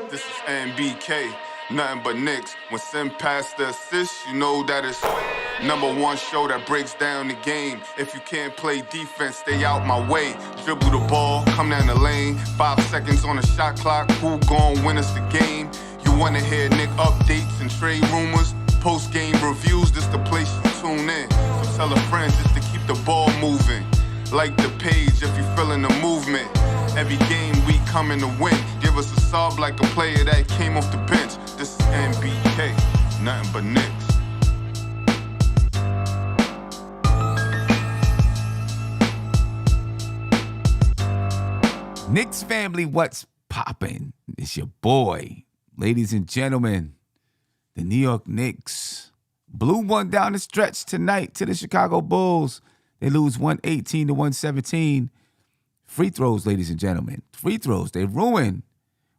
This is NBK, nothing but Knicks. When send past the assist, you know that it's #1 show that breaks down the game. If you can't play defense, stay out my way. Dribble the ball, come down the lane. 5 seconds on the shot clock, who gon' win us the game? You wanna hear Nick updates and trade rumors? Postgame reviews, this the place to tune in. So tell a friend just to keep the ball moving. Like the page if you feeling the movement. Every game we coming to win. Give us a sub like a player that came off the bench. This is NBK, nothing but Knicks. Knicks family, what's poppin'? It's your boy. Ladies and gentlemen, the New York Knicks blew one down the stretch tonight to the Chicago Bulls. They lose 118 to 117. Free throws, ladies and gentlemen. Free throws. They ruined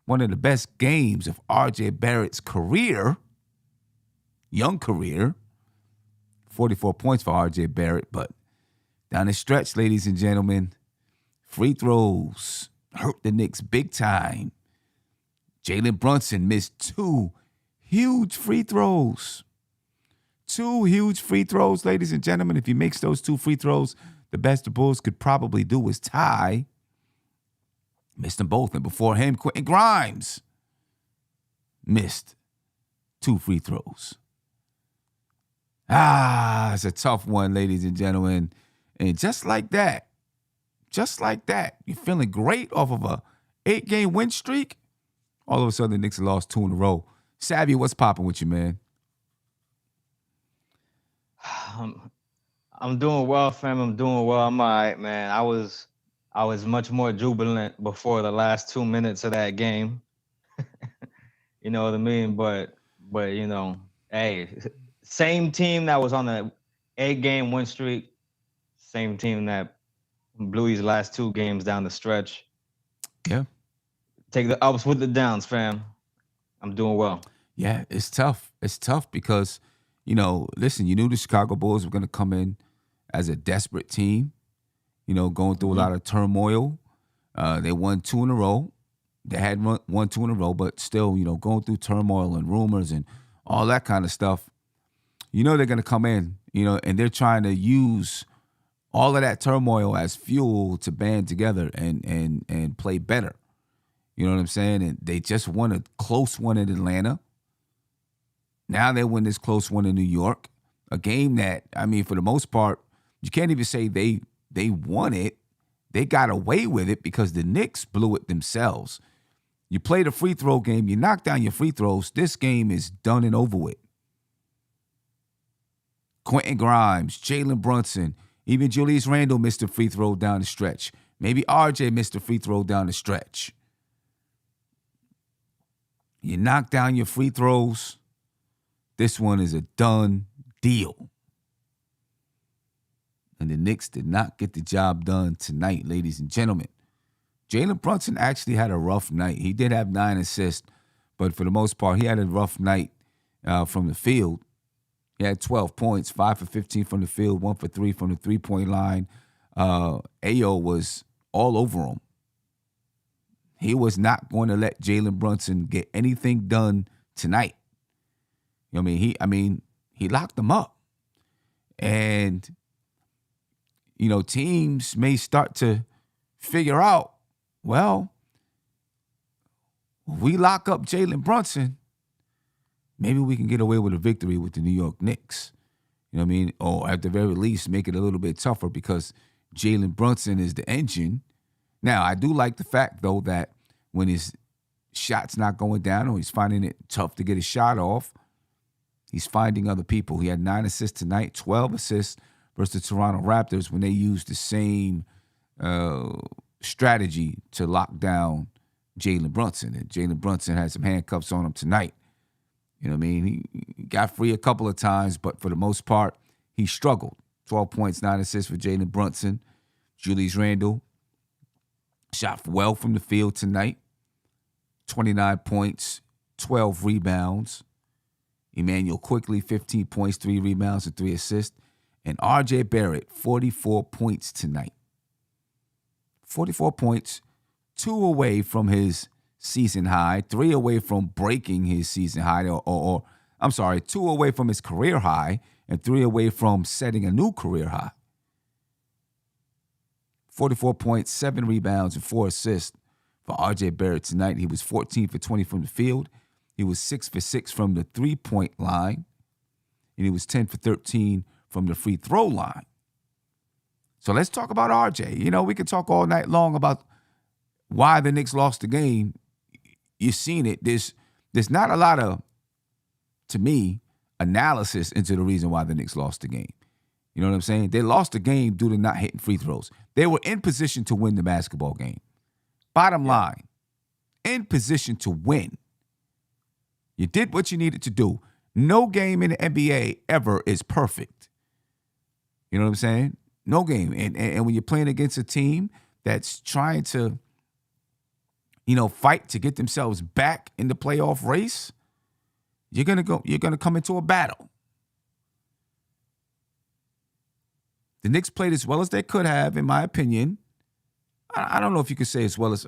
one of the best games of R.J. Barrett's career. Young career. 44 points for R.J. Barrett. But down the stretch, ladies and gentlemen, free throws hurt the Knicks big time. Jalen Brunson missed 2 huge free throws. 2 huge free throws, ladies and gentlemen. If he makes those 2 free throws, the best the Bulls could probably do is tie. Missed them both. And before him, Quentin Grimes missed 2 free throws. It's a tough one, ladies and gentlemen. And just like that, you're feeling great off of a 8-game win streak. All of a sudden, the Knicks have lost 2 in a row. Savvy, what's popping with you, man? I'm doing well, fam. I'm doing well. I'm all right, man. I was much more jubilant before the last 2 minutes of that game. You know what I mean? But you know, hey, same team that was on the 8-game win streak, same team that blew these last 2 games down the stretch. Yeah. Take the ups with the downs, fam. I'm doing well. Yeah, it's tough. It's tough because, you know, listen, you knew the Chicago Bulls were going to come in as a desperate team, you know, going through a lot of turmoil. They won 2 in a row. They had won 2 in a row, but still, you know, going through turmoil and rumors and all that kind of stuff. You know they're going to come in, you know, and they're trying to use all of that turmoil as fuel to band together and play better. You know what I'm saying? And they just won a close one in Atlanta. Now they win this close one in New York. A game that, I mean, for the most part, you can't even say they won it. They got away with it because the Knicks blew it themselves. You play the free throw game, you knock down your free throws, this game is done and over with. Quentin Grimes, Jalen Brunson, even Julius Randle missed a free throw down the stretch. Maybe RJ missed a free throw down the stretch. You knock down your free throws, this one is a done deal. And the Knicks did not get the job done tonight, ladies and gentlemen. Jalen Brunson actually had a rough night. He did have 9 assists, but for the most part, he had a rough night from the field. He had 12 points, 5 for 15 from the field, 1 for 3 from the three-point line. Ayo was all over him. He was not going to let Jalen Brunson get anything done tonight. You know what I mean? He locked them up. And, you know, teams may start to figure out, well, if we lock up Jalen Brunson, maybe we can get away with a victory with the New York Knicks. You know what I mean? Or at the very least, make it a little bit tougher because Jalen Brunson is the engine. Now, I do like the fact, though, that when his shot's not going down or he's finding it tough to get a shot off, he's finding other people. He had 9 assists tonight, 12 assists versus the Toronto Raptors when they used the same strategy to lock down Jalen Brunson. And Jalen Brunson had some handcuffs on him tonight. You know what I mean? He got free a couple of times, but for the most part, he struggled. 12 points, 9 assists for Jalen Brunson. Julius Randle shot well from the field tonight. 29 points, 12 rebounds. Emmanuel Quickly, 15 points, 3 rebounds, and 3 assists. And R.J. Barrett, 44 points tonight. 44 points, 2 away from his season high, 3 away from breaking his season high, or I'm sorry, 2 away from his career high, and 3 away from setting a new career high. 44 points, 7 rebounds, and 4 assists for R.J. Barrett tonight. He was 14 for 20 from the field. He was 6 for 6 from the three-point line. And he was 10 for 13 from the free throw line. So let's talk about R.J. You know, we could talk all night long about why the Knicks lost the game. You've seen it. There's not a lot of, to me, analysis into the reason why the Knicks lost the game. You know what I'm saying? They lost the game due to not hitting free throws. They were in position to win the basketball game. Bottom line, in position to win. You did what you needed to do. No game in the NBA ever is perfect. You know what I'm saying? No game. And when you're playing against a team that's trying to, fight to get themselves back in the playoff race, you're gonna come into a battle. The Knicks played as well as they could have, in my opinion. I don't know if you could say as well as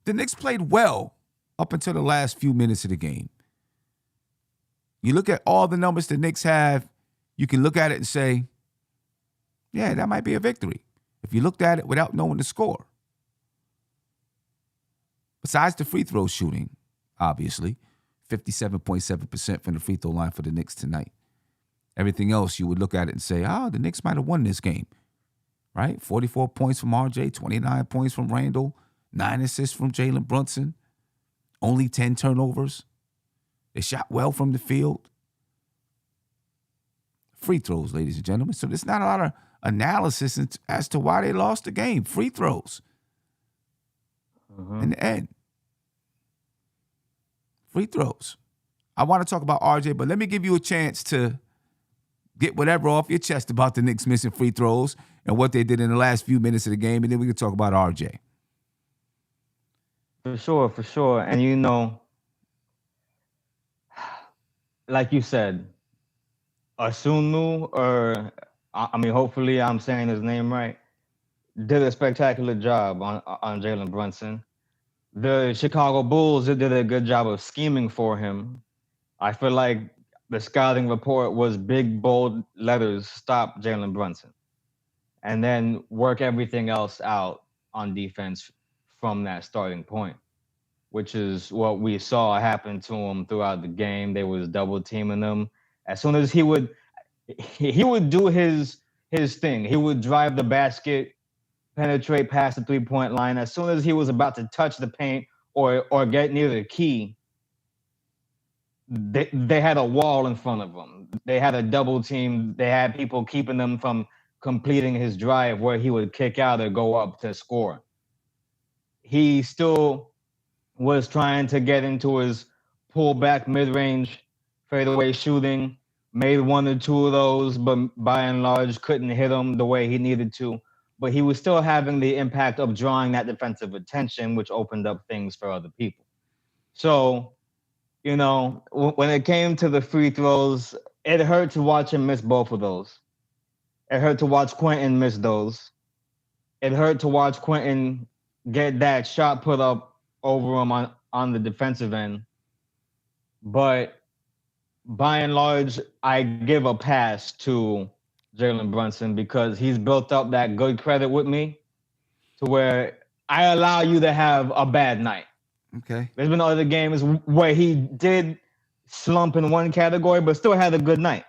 the Knicks played well up until the last few minutes of the game. You look at all the numbers the Knicks have, you can look at it and say, yeah, that might be a victory. If you looked at it without knowing the score. Besides the free throw shooting, obviously, 57.7% from the free throw line for the Knicks tonight. Everything else, you would look at it and say, the Knicks might have won this game, right? 44 points from RJ, 29 points from Randall, 9 assists from Jalen Brunson, only 10 turnovers. They shot well from the field. Free throws, ladies and gentlemen. So there's not a lot of analysis as to why they lost the game. Free throws. In the end. Free throws. I want to talk about RJ, but let me give you a chance to get whatever off your chest about the Knicks missing free throws and what they did in the last few minutes of the game, and then we can talk about RJ. For sure. And like you said, Asunu, hopefully I'm saying his name right, did a spectacular job on Jalen Brunson. The Chicago Bulls did a good job of scheming for him. I feel like the scouting report was big, bold letters, stop Jalen Brunson. And then work everything else out on defense from that starting point, which is what we saw happen to him throughout the game. They was double teaming him. As soon as he would do his thing. He would drive the basket, penetrate past the 3-point line. As soon as he was about to touch the paint or get near the key, they had a wall in front of him. They had a double team. They had people keeping them from completing his drive where he would kick out or go up to score. He still was trying to get into his pullback mid-range fadeaway shooting, made 1 or 2 of those, but by and large couldn't hit them the way he needed to. But he was still having the impact of drawing that defensive attention, which opened up things for other people. So, when it came to the free throws, it hurt to watch him miss both of those. It hurt to watch Quentin miss those. It hurt to watch Quentin get that shot put up over him on the defensive end. But by and large, I give a pass to Jalen Brunson because he's built up that good credit with me to where I allow you to have a bad night. Okay. There's been other games where he did slump in one category, but still had a good night.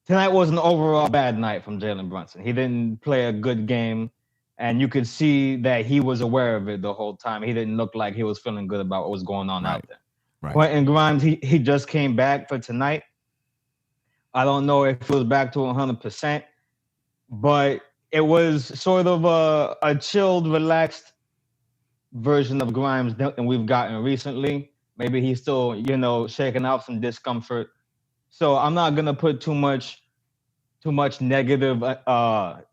Tonight was an overall bad night from Jalen Brunson. He didn't play a good game, and you could see that he was aware of it the whole time. He didn't look like he was feeling good about what was going on out there. Right. Quentin Grimes, he just came back for tonight. I don't know if he was back to 100%, but it was sort of a chilled, relaxed version of Grimes than we've gotten recently. Maybe he's still, shaking out some discomfort. So I'm not gonna put too much negative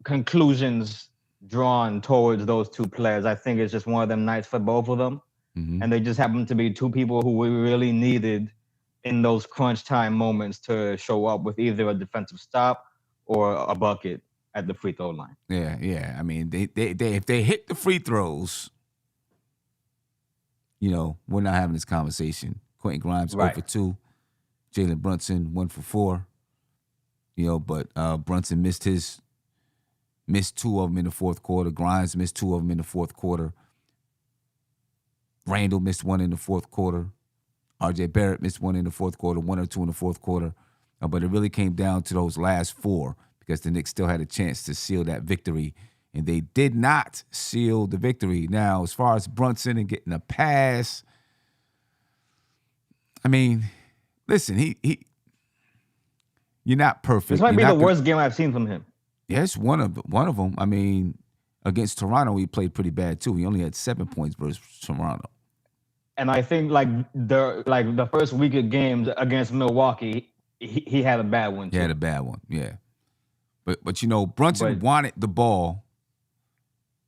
conclusions drawn towards those two players. I think it's just one of them nights for both of them. Mm-hmm. And they just happen to be two people who we really needed in those crunch time moments to show up with either a defensive stop or a bucket at the free throw line. Yeah. I mean, they if they hit the free throws, we're not having this conversation. Quentin Grimes 0 Right. for 2. Jalen Brunson 1 for 4. But Brunson missed 2 of them in the fourth quarter. Grimes missed 2 of them in the fourth quarter. Randall missed 1 in the fourth quarter. RJ Barrett missed 1 in the fourth quarter, 1 or 2 in the fourth quarter. But it really came down to those last 4 because the Knicks still had a chance to seal that victory, and they did not seal the victory. Now, as far as Brunson and getting a pass, I mean, listen, you're not perfect. This might be the worst game I've seen from him. Yes, one of them. I mean, against Toronto, he played pretty bad too. He only had 7 points versus Toronto. And I think the first week of games against Milwaukee, he had a bad one too. He had a bad one, yeah. But Brunson wanted the ball.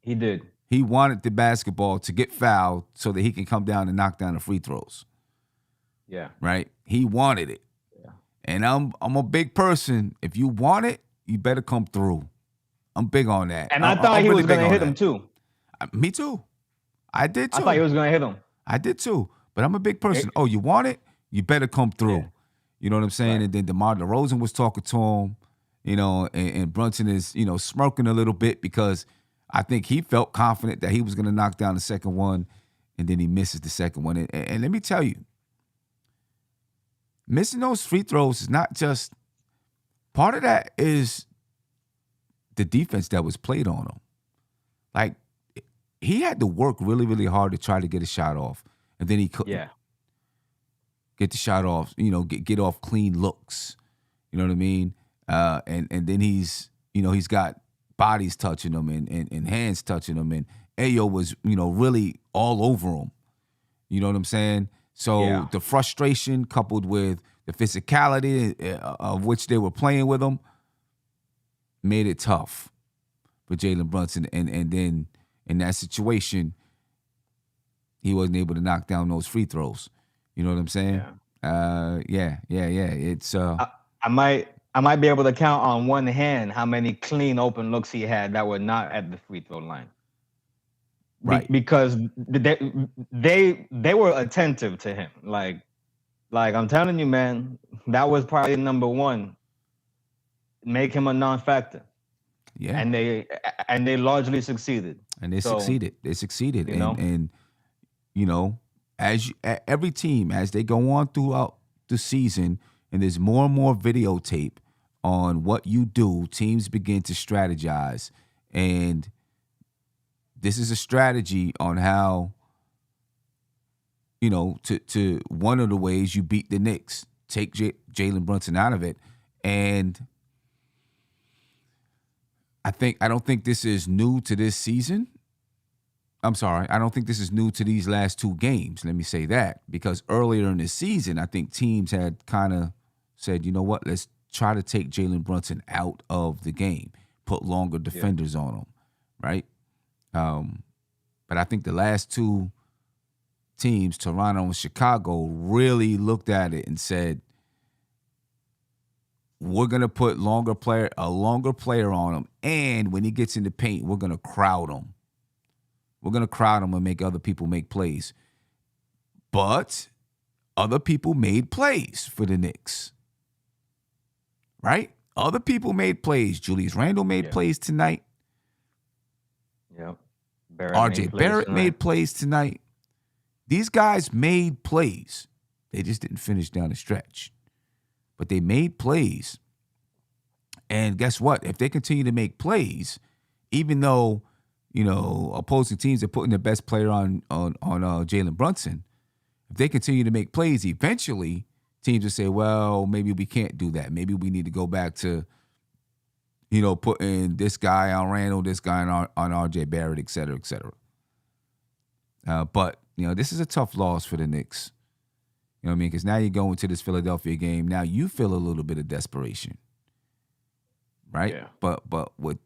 He did. He wanted the basketball to get fouled so that he can come down and knock down the free throws. Yeah. Right? He wanted it. Yeah. And I'm a big person. If you want it, you better come through. I'm big on that. And I thought he was going to hit him too. Me too. I did too. I thought he was going to hit him. I did too. But I'm a big person. You want it? You better come through. Yeah. You know what I'm saying? Right. And then DeMar DeRozan was talking to him, and Brunson is, smirking a little bit because I think he felt confident that he was going to knock down the second one, and then he misses the second one. And let me tell you, missing those free throws is not just part of that is the defense that was played on him. Like, he had to work really, really hard to try to get a shot off, and then he couldn't. Yeah. Get the shot off, get off clean looks. You know what I mean? And then he's got bodies touching him and hands touching him. And Ayo was, really all over him. You know what I'm saying? So the frustration coupled with the physicality of which they were playing with him made it tough for Jalen Brunson. And then in that situation, he wasn't able to knock down those free throws. You know what I'm saying? Yeah. It's I might be able to count on one hand how many clean open looks he had that were not at the free throw line. Right. Because they were attentive to him. Like I'm telling you, man, that was probably number one. Make him a non-factor. Yeah. And they largely succeeded. And they succeeded. They succeeded. And every team, as they go on throughout the season, and there's more and more videotape on what you do, teams begin to strategize. And this is a strategy on how, to one of the ways you beat the Knicks, take Jalen Brunson out of it. And I don't think this is new to this season. I'm sorry, I don't think this is new to these last 2 games. Let me say that. Because earlier in the season, I think teams had kind of said, you know what, let's try to take Jalen Brunson out of the game, put longer defenders on him, right? But I think the last 2 teams, Toronto and Chicago, really looked at it and said, we're going to put a longer player on him, and when he gets in the paint, we're going to crowd him. We're going to crowd him and make other people make plays. But other people made plays for the Knicks. Right? Other people made plays. Julius Randle made plays tonight. Yep. RJ Barrett made plays tonight. These guys made plays. They just didn't finish down the stretch. But they made plays. And guess what? If they continue to make plays, even though opposing teams are putting their best player on Jalen Brunson, if they continue to make plays, eventually teams will say, well, maybe we can't do that. Maybe we need to go back to, putting this guy on Randall, this guy on RJ Barrett, et cetera, et cetera. But this is a tough loss for the Knicks. You know what I mean? Because now you go into this Philadelphia game. Now you feel a little bit of desperation, right? Yeah. But with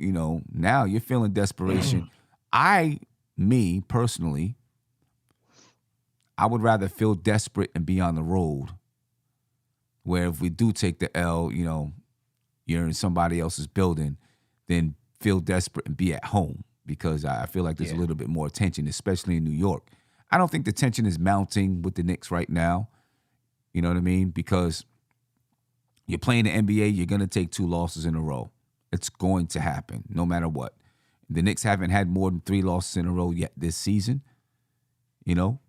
now you're feeling desperation. Me personally, I would rather feel desperate and be on the road, where if we do take the L, you're in somebody else's building, than feel desperate and be at home, because I feel like there's a little bit more attention, especially in New York. I don't think the tension is mounting with the Knicks right now. You know what I mean? Because you're playing the NBA, you're going to take 2 losses in a row. It's going to happen no matter what. The Knicks haven't had more than 3 losses in a row yet this season. You know,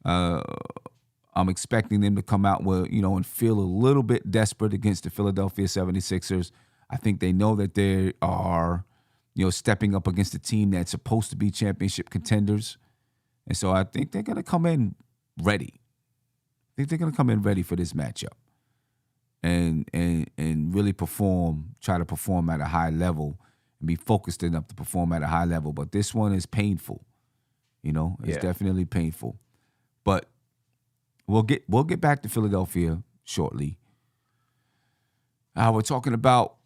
I'm expecting them to come out and feel a little bit desperate against the Philadelphia 76ers. I think they know that they are, stepping up against a team that's supposed to be championship contenders. And so I think they're going to come in ready. I think they're going to come in ready for this matchup and really try to perform at a high level and be focused enough to perform at a high level. But this one is painful. It's definitely painful. But we'll get back to Philadelphia shortly. We're talking about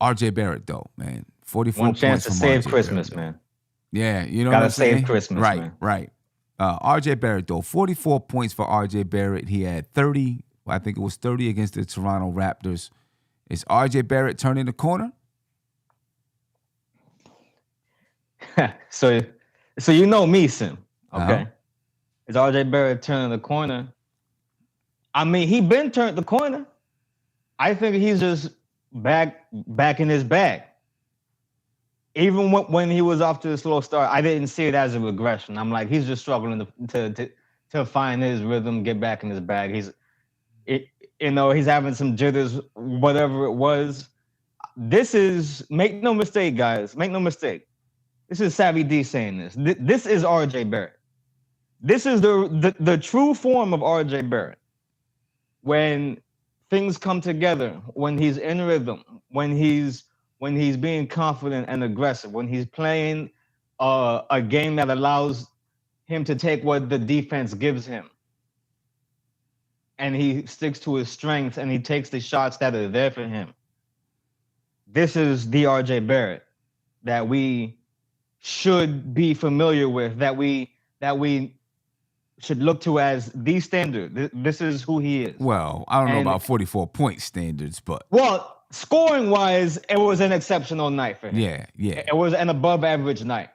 R.J. Barrett, though, man. 44 One chance points to from save R.J. Christmas, Barrett, man. Yeah, you know Gotta what I'm saying? save Christmas, right, man. Right. R.J. Barrett, though, 44 points for R.J. Barrett. He had 30, I think it was 30 against the Toronto Raptors. Is R.J. Barrett turning the corner? So you know me, Sim. Okay. Uh-huh. Is R.J. Barrett turning the corner? I mean, he been turned the corner. I think he's just back in his bag. Even when he was off to a slow start, I didn't see it as a regression. I'm like, he's just struggling to find his rhythm, get back in his bag. He's having some jitters, whatever it was. This is, make no mistake, guys, make no mistake. This is Savvy D saying this. This is R.J. Barrett. This is the true form of R.J. Barrett. When things come together, when he's in rhythm, when he's being confident and aggressive, when he's playing a game that allows him to take what the defense gives him, and he sticks to his strengths and he takes the shots that are there for him. This is the R.J. Barrett that we should be familiar with, that we should look to as the standard. This is who he is. Well, I don't know about 44-point standards, but... Well, scoring-wise, it was an exceptional night for him. Yeah. It was an above-average night.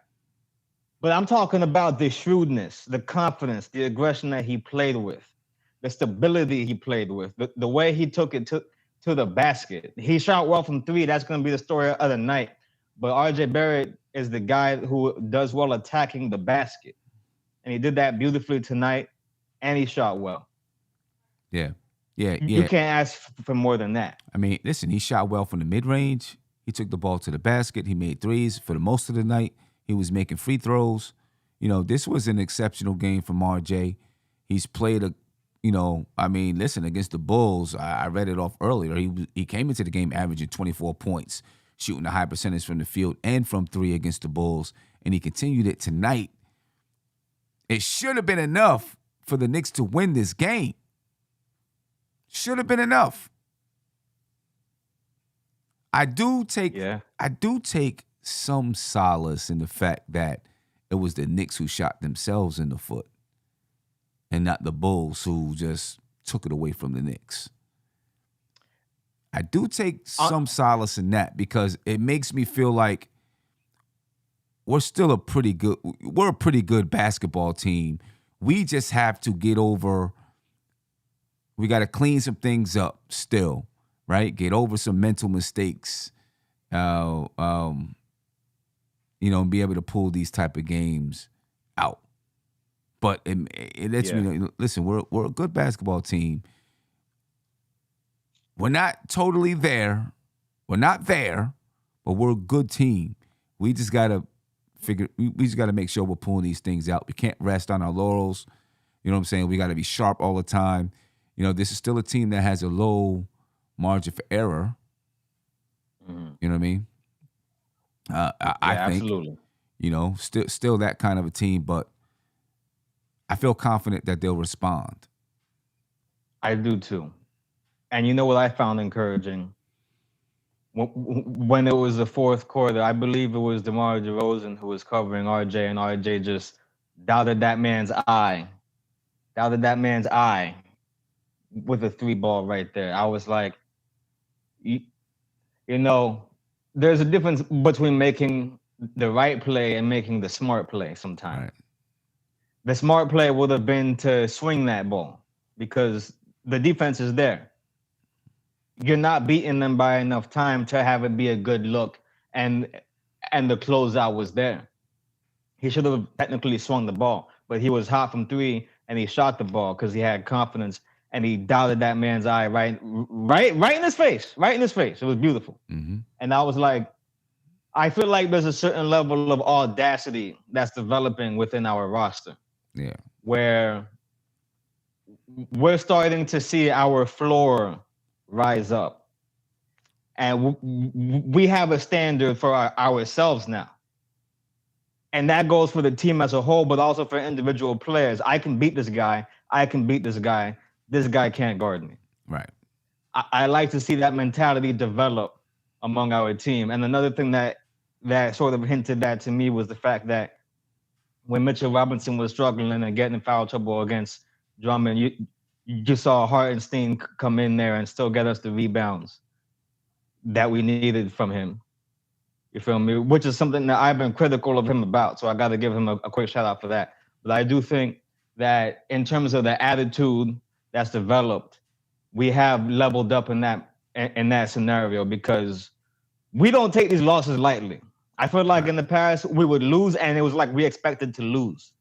But I'm talking about the shrewdness, the confidence, the aggression that he played with, the stability he played with, the way he took it to the basket. He shot well from 3. That's going to be the story of the night. But R.J. Barrett is the guy who does well attacking the basket. And he did that beautifully tonight, and he shot well. Yeah. You can't ask for more than that. I mean, listen, he shot well from the mid-range. He took the ball to the basket. He made threes for the most of the night. He was making free throws. This was an exceptional game from RJ. He's played against the Bulls, I read it off earlier. He came into the game averaging 24 points, shooting a high percentage from the field and from 3 against the Bulls, and he continued it tonight. It should have been enough for the Knicks to win this game. Should have been enough. I do take some solace in the fact that it was the Knicks who shot themselves in the foot and not the Bulls who just took it away from the Knicks. I do take some solace in that because it makes me feel like we're a pretty good basketball team. We just have to get over, we got to clean some things up still, right? Get over some mental mistakes, and be able to pull these type of games out. But it lets me know, listen, we're a good basketball team. We're not totally there. We're not there, but we're a good team. We just got to make sure we're pulling these things out. We can't rest on our laurels. You know what I'm saying? We got to be sharp all the time. This is still a team that has a low margin for error. Mm-hmm. You know what I mean? I think, absolutely. Still that kind of a team, but I feel confident that they'll respond. I do too. And you know what I found encouraging? When it was the fourth quarter, I believe it was DeMar DeRozan who was covering RJ, and RJ just doubted that man's eye. With a 3-ball right there. I was like, there's a difference between making the right play and making the smart play sometimes. Right. the smart play would have been to swing that ball because the defense is there. You're not beating them by enough time to have it be a good look, and the closeout was there. He should have technically swung the ball, but he was hot from three and he shot the ball because he had confidence and he doubted that man's eye right in his face, right in his face. It was beautiful. Mm-hmm. And I was like, I feel like there's a certain level of audacity that's developing within our roster. Yeah. Where we're starting to see our floor rise up. And we have a standard for ourselves now. And that goes for the team as a whole, but also for individual players. I can beat this guy. I can beat this guy. This guy can't guard me. Right. I like to see that mentality develop among our team. And another thing that sort of hinted that to me was the fact that when Mitchell Robinson was struggling and getting in foul trouble against Drummond, you saw Hartenstein come in there and still get us the rebounds that we needed from him. You feel me? Which is something that I've been critical of him about. So I got to give him a quick shout out for that. But I do think that in terms of the attitude that's developed, we have leveled up in that scenario because we don't take these losses lightly. I feel like in the past we would lose and it was like we expected to lose.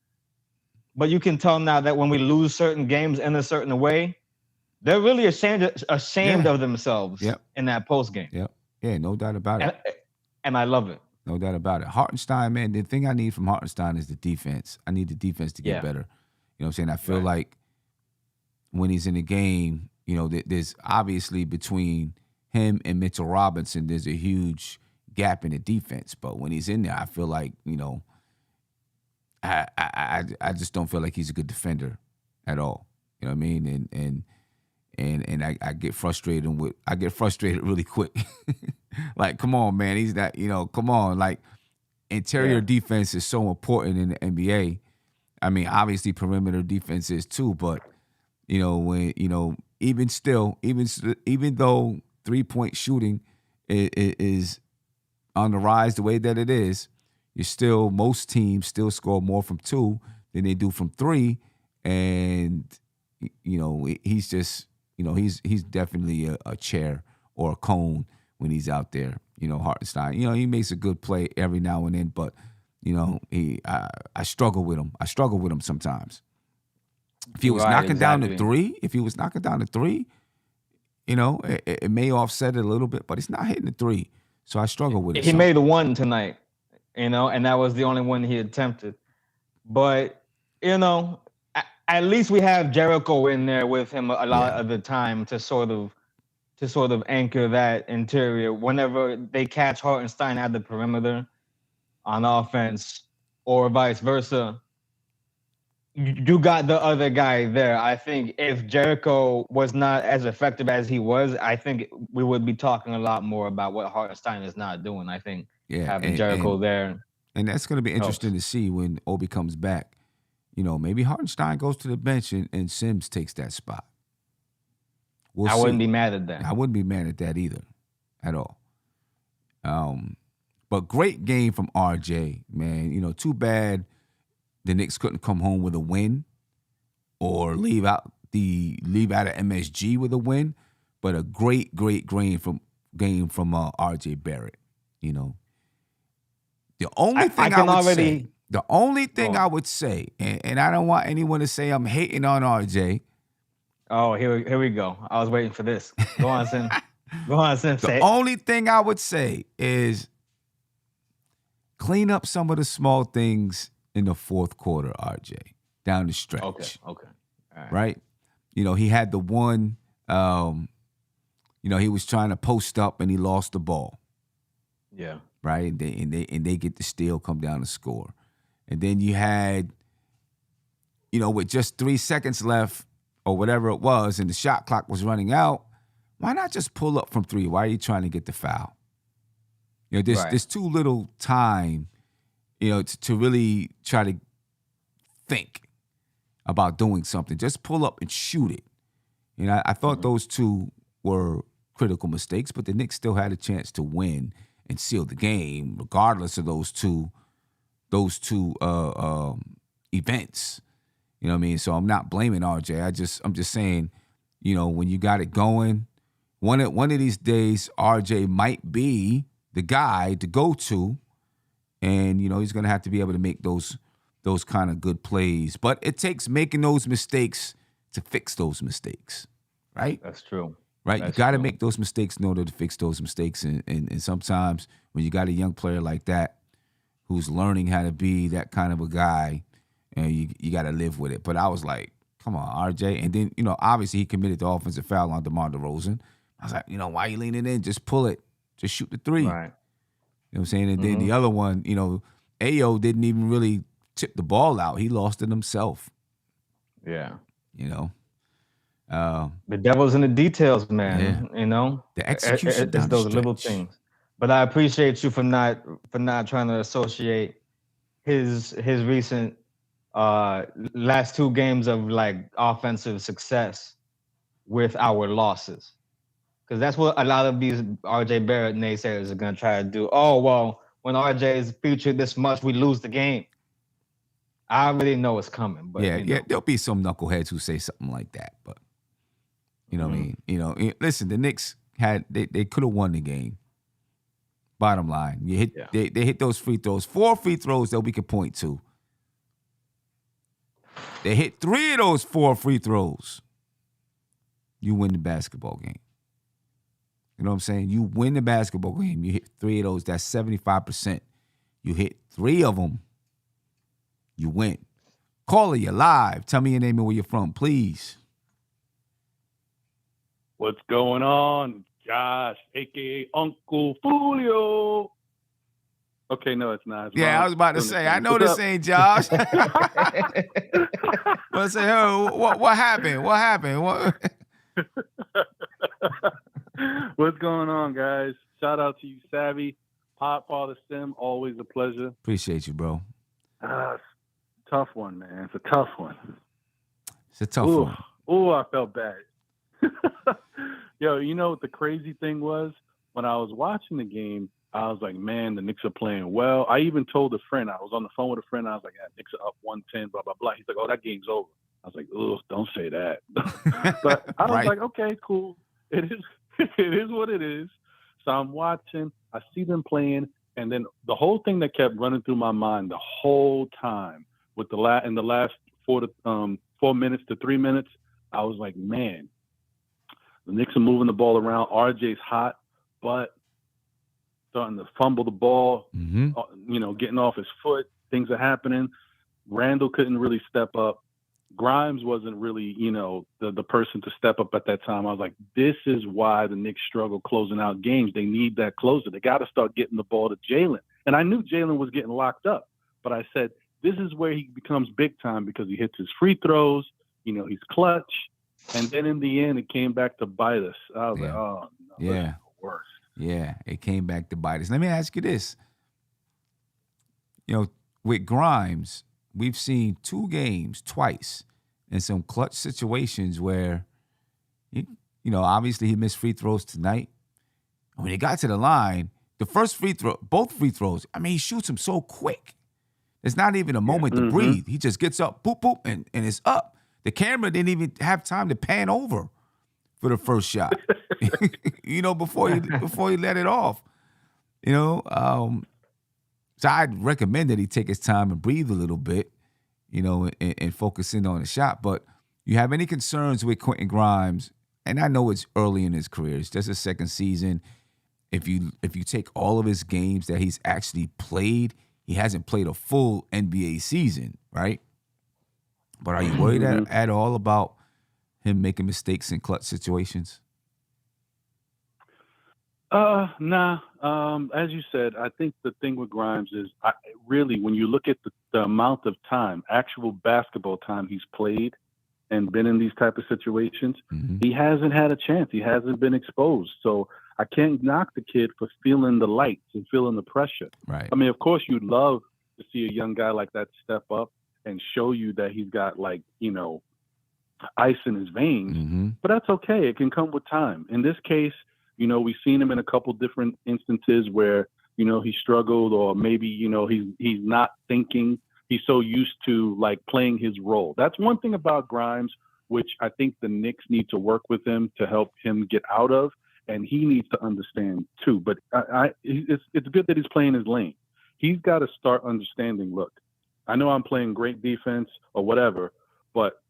But you can tell now that when we lose certain games in a certain way, they're really ashamed of themselves in that post game. Yep. Yeah, no doubt about it. And I love it. No doubt about it. Hartenstein, man, the thing I need from Hartenstein is the defense. I need the defense to get better. You know what I'm saying? I feel like when he's in the game, you know, there's obviously between him and Mitchell Robinson, there's a huge gap in the defense. But when he's in there, I feel like, you know, I just don't feel like he's a good defender at all. You know what I mean? And I get frustrated really quick. Like, come on, man. He's not, you know, come on. Like, interior defense is so important in the NBA. I mean, obviously perimeter defense is too, but you know, when, you know, even though 3-point shooting is on the rise the way that it is, most teams still score more from 2 than they do from 3. And, you know, he's just, you know, he's definitely a chair or a cone when he's out there. You know, Hartenstein, you know, he makes a good play every now and then, but, you know, I struggle with him. I struggle with him sometimes. If he was knocking down the 3, you know, it may offset it a little bit, but he's not hitting the 3. So I struggle with it. He made the 1 tonight, you know, and that was the only one he attempted. But, you know, at least we have Jericho in there with him a lot of the time to sort of anchor that interior. Whenever they catch Hartenstein at the perimeter on offense or vice versa, you got the other guy there. I think if Jericho was not as effective as he was, I think we would be talking a lot more about what Hartenstein is not doing. I think having Jericho there. And that's going to be interesting to see when Obi comes back. You know, maybe Hartenstein goes to the bench and Sims takes that spot. We'll see. Wouldn't be mad at that. I wouldn't be mad at that either, at all. But great game from RJ, man. You know, too bad the Knicks couldn't come home with a win or leave out of MSG with a win. But a great game from RJ Barrett. You know, the only thing I would say, and I don't want anyone to say I'm hating on RJ. Oh, here we go. I was waiting for this. Go on, Sim. Go on, Sim. The only thing I would say is clean up some of the small things in the fourth quarter, RJ, down the stretch. Okay. All right. You know, he had the one, you know, he was trying to post up and he lost the ball. Yeah. Right. And they get the steal, come down and score. And then you had, you know, with just 3 seconds left or whatever it was, and the shot clock was running out, why not just pull up from 3? Why are you trying to get the foul? You know, there's too little time, you know, to really try to think about doing something. Just pull up and shoot it. You know, I thought those two were critical mistakes, but the Knicks still had a chance to win and seal the game, regardless of those two events. You know what I mean? So I'm not blaming RJ. I'm just saying, when you got it going, one of these days, RJ might be the guy to go to, and he's gonna have to be able to make those kind of good plays. But it takes making those mistakes to fix those mistakes, right? That's true. Right? You That's got to true. make those mistakes in order to fix those mistakes. And sometimes when you got a young player like that who's learning how to be that kind of a guy, and you got to live with it. But I was like, come on, RJ. And then, obviously he committed the offensive foul on DeMar DeRozan. I was like, why are you leaning in? Just pull it. Just shoot the three. Right. You know what I'm saying? And then the other one, Ayo didn't even really tip the ball out. He lost it himself. Yeah. The devil's in the details, man. Yeah. The execution it's those little things. But I appreciate you for not trying to associate his recent last two games of like offensive success with our losses. Because that's what a lot of these RJ Barrett naysayers are gonna try to do. Oh, well, when RJ is featured this much, we lose the game. I already know it's coming, but yeah, there'll be some knuckleheads who say something like that, but you know what I mean? Listen, the Knicks they could have won the game. Bottom line, they hit those free throws. 4 free throws that we could point to. They hit 3 of those 4 free throws. You win the basketball game. You know what I'm saying? You win the basketball game. You hit 3 of those. That's 75%. You hit 3 of them. You win. Caller, you're live. Tell me your name and where you're from, please. What's going on? Josh, a.k.a. Uncle Julio. Okay, no, it's not. It's I was about to say, I know this ain't Josh. But I say, hey, what happened? What happened? What's going on, guys? Shout out to you, Savvy. Pop, Father Sim, always a pleasure. Appreciate you, bro. Tough one, man. It's a tough one. It's a tough one. Oh, I felt bad. Yo, you know what the crazy thing was? When I was watching the game, I was like, man, the Knicks are playing well. I even told a friend, I was on the phone with a friend, I was like, Knicks are up 110, blah, blah, blah. He's like, oh, that game's over. I was like, ugh, don't say that. But I was like, okay, cool. It is what it is. So I'm watching, I see them playing, and then the whole thing that kept running through my mind the whole time with in the last 4 minutes to 3 minutes, I was like, man, the Knicks are moving the ball around. RJ's hot, but starting to fumble the ball, getting off his foot. Things are happening. Randall couldn't really step up. Grimes wasn't really, the person to step up at that time. I was like, this is why the Knicks struggle closing out games. They need that closer. They got to start getting the ball to Jalen. And I knew Jalen was getting locked up, but I said, this is where he becomes big time because he hits his free throws. He's clutch. And then in the end, it came back to bite us. I was like, oh, no, that's the worst. Yeah, it came back to bite us. Let me ask you this. With Grimes, we've seen 2 games twice in some clutch situations where, obviously he missed free throws tonight. When he got to the line, the first free throw, both free throws, he shoots them so quick. There's not even a moment to breathe. He just gets up, boop, boop, and it's up. The camera didn't even have time to pan over for the first shot, before he let it off. So I'd recommend that he take his time and breathe a little bit, and focus in on the shot. But you have any concerns with Quentin Grimes? And I know it's early in his career. It's just his second season. If you take all of his games that he's actually played, he hasn't played a full NBA season, right? But are you worried at all about him making mistakes in clutch situations? Nah. As you said, I think the thing with Grimes is really when you look at the amount of time, actual basketball time he's played and been in these type of situations, he hasn't had a chance. He hasn't been exposed. So I can't knock the kid for feeling the lights and feeling the pressure. Right. I mean, of course, you'd love to see a young guy like that step up and show you that he's got ice in his veins, but that's okay. It can come with time. In this case, we've seen him in a couple different instances where, he struggled or maybe, he's not thinking He's so used to like playing his role. That's one thing about Grimes, which I think the Knicks need to work with him to help him get out of, and he needs to understand too. But it's good that he's playing his lane. He's got to start understanding, look, I know I'm playing great defense or whatever, but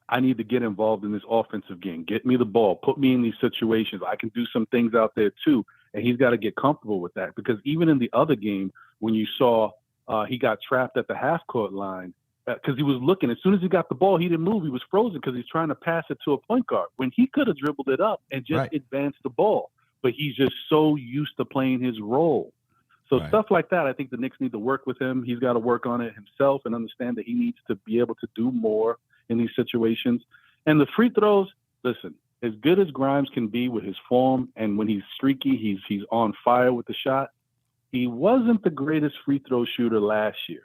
I need to get involved in this offensive game. Get me the ball. Put me in these situations. I can do some things out there too. And he's got to get comfortable with that, because even in the other game, when you saw he got trapped at the half-court line, because he was looking. As soon as he got the ball, he didn't move. He was frozen because he's trying to pass it to a point guard when he could have dribbled it up and just advanced the ball. But he's just so used to playing his role. So stuff like that, I think the Knicks need to work with him. He's got to work on it himself and understand that he needs to be able to do more in these situations. And the free throws, listen, as good as Grimes can be with his form, and when he's streaky, he's on fire with the shot, he wasn't the greatest free throw shooter last year.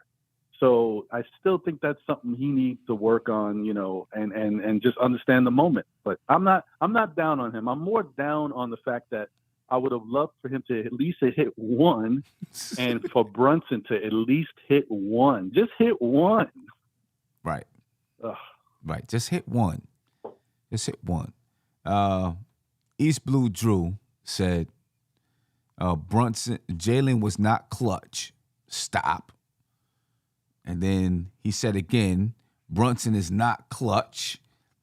So I still think that's something he needs to work on, you know, and just understand the moment. But I'm not down on him. I'm more down on the fact that I would have loved for him to at least hit one, and for Brunson to at least hit one. Just hit one. Right. Ugh. Right. Just hit one. Just hit one. East Blue Drew said Jalen was not clutch. Stop. And then he said again, Brunson is not clutch.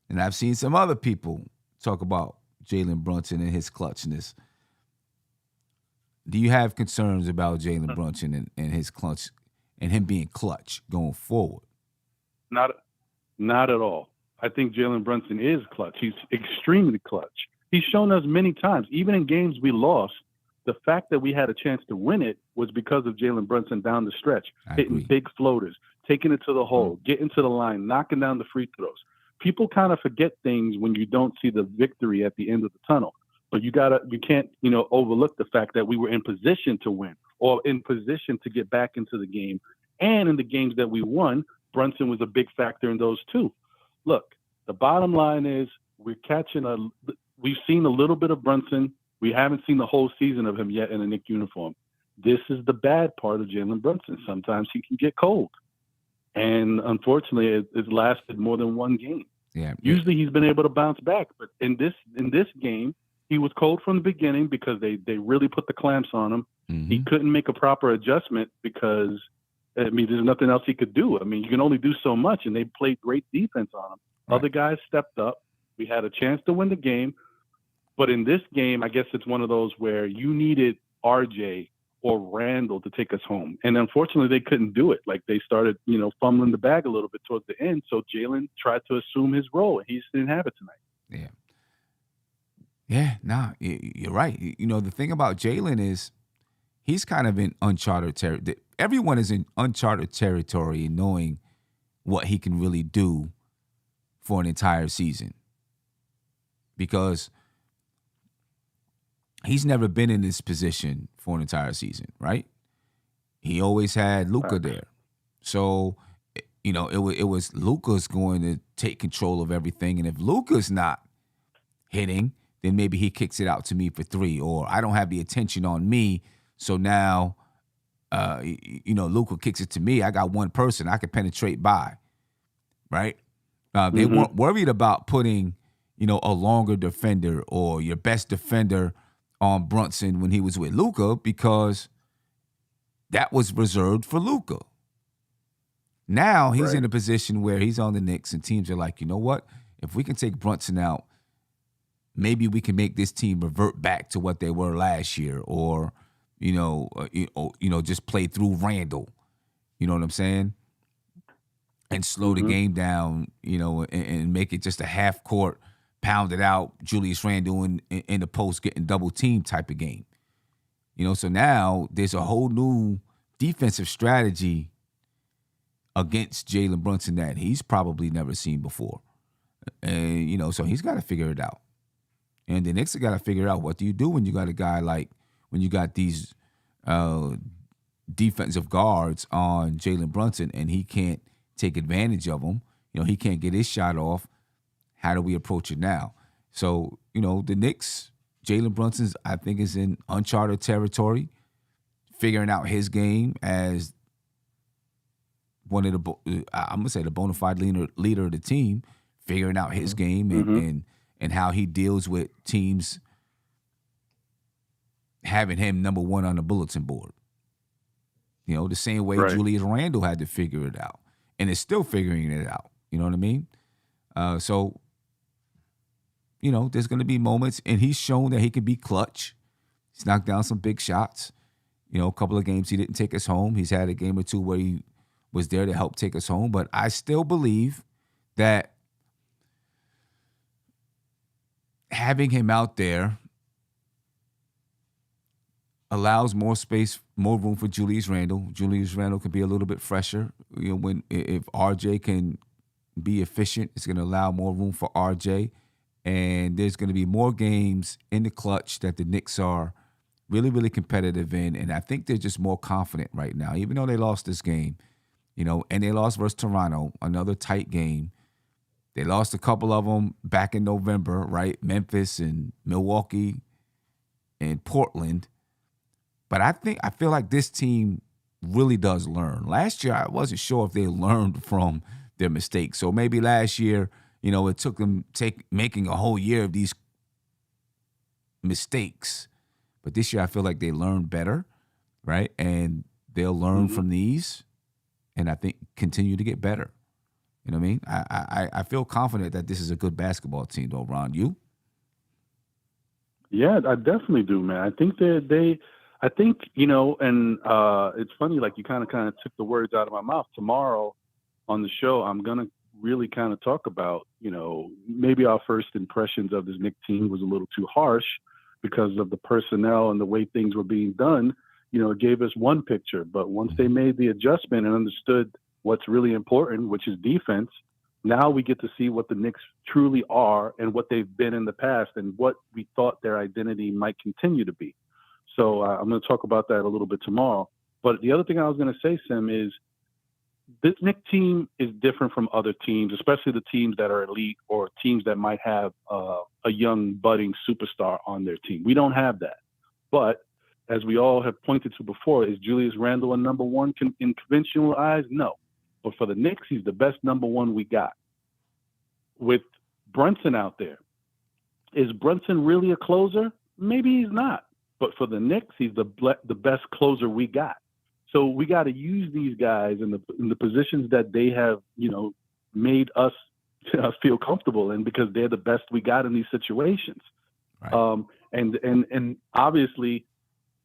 And I've seen some other people talk about Jalen Brunson and his clutchness. Do you have concerns about Jalen Brunson and his clutch and him being clutch going forward? Not at all. I think Jalen Brunson is clutch. He's extremely clutch. He's shown us many times, even in games we lost, the fact that we had a chance to win it was because of Jalen Brunson down the stretch, hitting big floaters, taking it to the hole, getting to the line, knocking down the free throws. People kind of forget things when you don't see the victory at the end of the tunnel. But you can't, overlook the fact that we were in position to win, or in position to get back into the game. And in the games that we won, Brunson was a big factor in those too. Look, the bottom line is we've seen a little bit of Brunson. We haven't seen the whole season of him yet in a Knicks uniform. This is the bad part of Jalen Brunson. Sometimes he can get cold. And unfortunately, it's lasted more than one game. Yeah. Usually he's been able to bounce back. But in this game, he was cold from the beginning because they really put the clamps on him. Mm-hmm. He couldn't make a proper adjustment because, there's nothing else he could do. You can only do so much, and they played great defense on him. Right. Other guys stepped up. We had a chance to win the game. But in this game, I guess it's one of those where you needed RJ or Randall to take us home. And unfortunately, they couldn't do it. Like, they started, fumbling the bag a little bit towards the end. So Jalen tried to assume his role, and he just didn't have it tonight. Yeah. Yeah, you're right. The thing about Jalen is he's kind of in uncharted territory. Everyone is in uncharted territory in knowing what he can really do for an entire season. Because he's never been in this position for an entire season, right? He always had Luka there. So, it was Luka's going to take control of everything. And if Luka's not hitting, then maybe he kicks it out to me for three, or I don't have the attention on me. So now, Luka kicks it to me. I got one person I can penetrate by, right? They weren't worried about putting, a longer defender or your best defender on Brunson when he was with Luka, because that was reserved for Luka. Now he's in a position where he's on the Knicks and teams are like, you know what? If we can take Brunson out, maybe we can make this team revert back to what they were last year, or, just play through Randall. You know what I'm saying? And slow the game down, and make it just a half court, pound it out, Julius Randle in the post getting double team type of game. So now there's a whole new defensive strategy against Jalen Brunson that he's probably never seen before. And, so he's got to figure it out. And the Knicks have got to figure out, what do you do when you got a guy when you got these defensive guards on Jalen Brunson and he can't take advantage of them. He can't get his shot off. How do we approach it now? So, the Knicks, Jalen Brunson's, I think, is in uncharted territory, figuring out his game as one of I'm gonna say the bona fide leader of the team, figuring out his game and how he deals with teams having him number one on the bulletin board. You know, the same way Julius Randle had to figure it out, and is still figuring it out. You know what I mean? So, you know, there's going to be moments, and he's shown that he can be clutch. He's knocked down some big shots. You know, a couple of games he didn't take us home. He's had a game or two where he was there to help take us home. But I still believe that having him out there allows more space, more room for Julius Randle. Julius Randle can be a little bit fresher. You know, if RJ can be efficient, it's going to allow more room for RJ. And there's going to be more games in the clutch that the Knicks are really, really competitive in. And I think they're just more confident right now, even though they lost this game, you know, and they lost versus Toronto, another tight game. They lost a couple of them back in November, right? Memphis and Milwaukee and Portland. But I feel like this team really does learn. Last year, I wasn't sure if they learned from their mistakes. So maybe last year, you know, it took them making a whole year of these mistakes. But this year, I feel like they learned better, right? And they'll learn from these, and I think continue to get better. You know what I mean? I feel confident that this is a good basketball team, though, Ron. You? Yeah, I definitely do, man. I think I think, you know, and it's funny, like you kind of took the words out of my mouth. Tomorrow on the show, I'm going to really kind of talk about, you know, maybe our first impressions of this Knicks team was a little too harsh because of the personnel and the way things were being done. You know, it gave us one picture, but once they made the adjustment and understood what's really important, which is defense, now we get to see what the Knicks truly are and what they've been in the past and what we thought their identity might continue to be. So I'm going to talk about that a little bit tomorrow. But the other thing I was going to say, Sim, is this Knicks team is different from other teams, especially the teams that are elite or teams that might have a young budding superstar on their team. We don't have that. But as we all have pointed to before, is Julius Randle a number one in conventional eyes? No. But for the Knicks, he's the best number one we got. With Brunson out there, is Brunson really a closer? Maybe he's not. But for the Knicks, he's the best closer we got. So we got to use these guys in the positions that they have, you know, made us feel comfortable in because they're the best we got in these situations. Right. And obviously,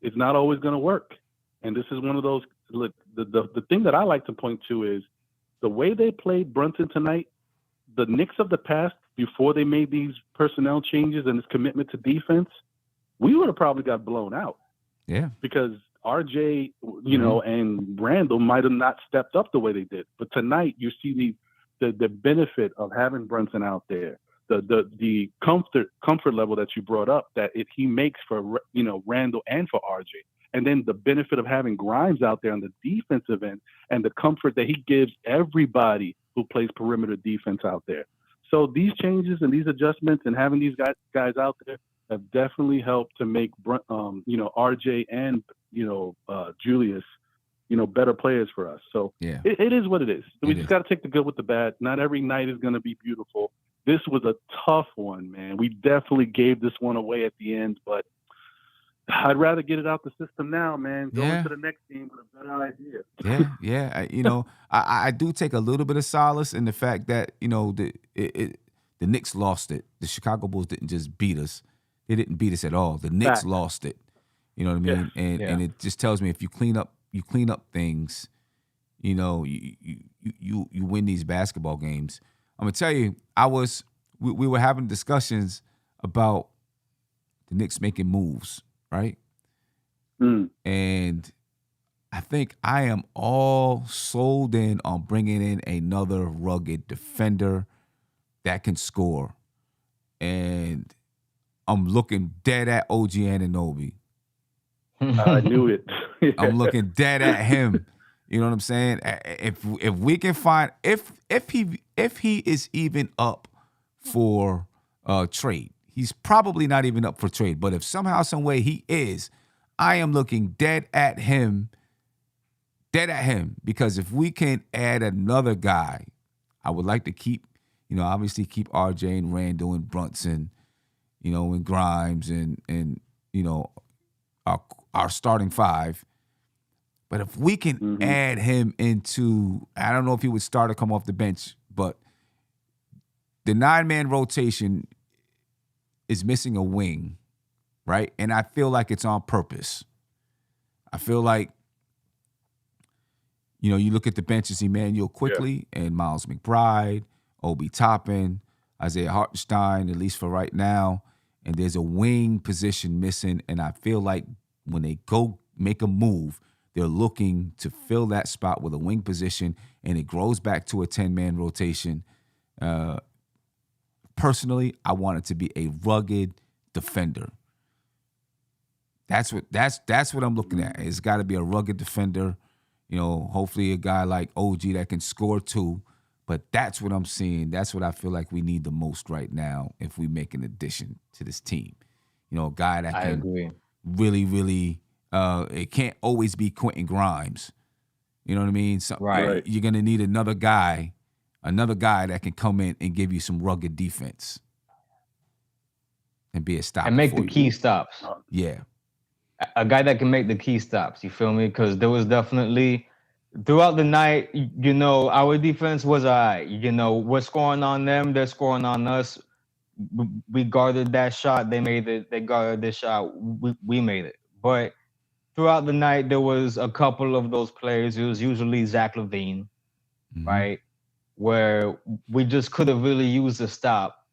it's not always going to work. And this is one of those. Look, the thing that I like to point to is the way they played Brunson tonight. The Knicks of the past, before they made these personnel changes and this commitment to defense, we would have probably got blown out. Yeah. Because RJ, you know, and Randall might have not stepped up the way they did. But tonight you see the benefit of having Brunson out there, the comfort level that you brought up that he makes for, you know, Randall and for RJ. And then the benefit of having Grimes out there on the defensive end and the comfort that he gives everybody who plays perimeter defense out there. So these changes and these adjustments and having these guys out there have definitely helped to make, you know, RJ and, you know, Julius, you know, better players for us. So yeah, it is what it is. We just got to take the good with the bad. Not every night is going to be beautiful. This was a tough one, man. We definitely gave this one away at the end, but I'd rather get it out the system now, man. Go into the next team with a better idea. Yeah. You know, I do take a little bit of solace in the fact that, you know, the Knicks lost it. The Chicago Bulls didn't just beat us. They didn't beat us at all. The Knicks lost it. You know what I mean? And it just tells me if you clean up things, you know, you win these basketball games. I'm gonna tell you, we were having discussions about the Knicks making moves, right? And I think I am all sold in on bringing in another rugged defender that can score. And I'm looking dead at OG Anunoby. I knew it. I'm looking dead at him. You know what I'm saying? If we can find if he is even up for trade, he's probably not even up for trade. But if somehow, some way he is, I am looking dead at him dead at him, because if we can add another guy, I would like to keep, obviously keep RJ and Randall and Brunson, and Grimes and our starting five. But if we can add him into, I don't know if he would start or come off the bench, but the 9-man rotation is missing a wing, right? And I feel like it's on purpose. I feel like, you look at the bench, it's Emmanuel Quickly and Miles McBride, Obi Toppin, Isaiah Hartenstein, at least for right now. And there's a wing position missing. And I feel like when they go make a move, they're looking to fill that spot with a wing position, and it grows back to a 10-man rotation. Personally, I want it to be a rugged defender. That's what I'm looking at. It's got to be a rugged defender. Hopefully a guy like OG that can score too. But that's what I'm seeing. That's what I feel like we need the most right now if we make an addition to this team. A guy that can really, really. It can't always be Quentin Grimes. You know what I mean? So, right. You're gonna need another guy that can come in and give you some rugged defense and be a stop and make the key stops. Yeah, a guy that can make the key stops. You feel me? Because there was definitely throughout the night, our defense was all right. We're scoring on them, they're scoring on us. We guarded that shot. They made it. They guarded this shot. We made it. But throughout the night, there was a couple of those players. It was usually Zach LaVine, right? Where we just could have really used a stop,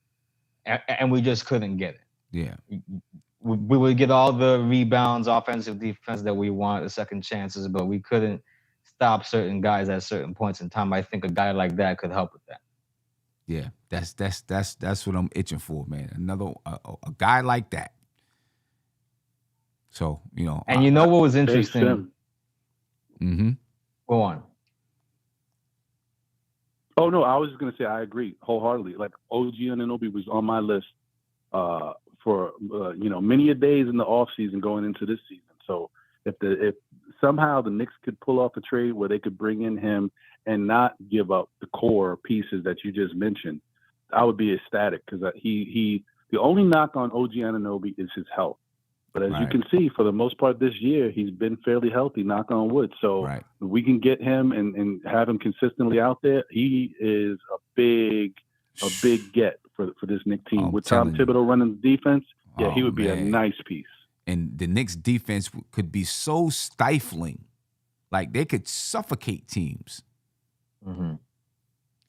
and we just couldn't get it. Yeah. We would get all the rebounds, offensive, defense that we want, the second chances, but we couldn't stop certain guys at certain points in time. I think a guy like that could help with that. Yeah, that's what I'm itching for, man. Another a guy like that. So, And what was interesting? Go on. Oh, no, I was just going to say I agree wholeheartedly. Like, OG Anunoby was on my list for, many a days in the offseason going into this season. So if somehow the Knicks could pull off a trade where they could bring in him and not give up the core pieces that you just mentioned, I would be ecstatic, because the only knock on OG Anunoby is his health. But as you can see, for the most part this year, he's been fairly healthy, knock on wood. So if we can get him and have him consistently out there, he is a big get for this Knicks team. With Tom Thibodeau running the defense, he would be a nice piece. And the Knicks defense could be so stifling. Like, they could suffocate teams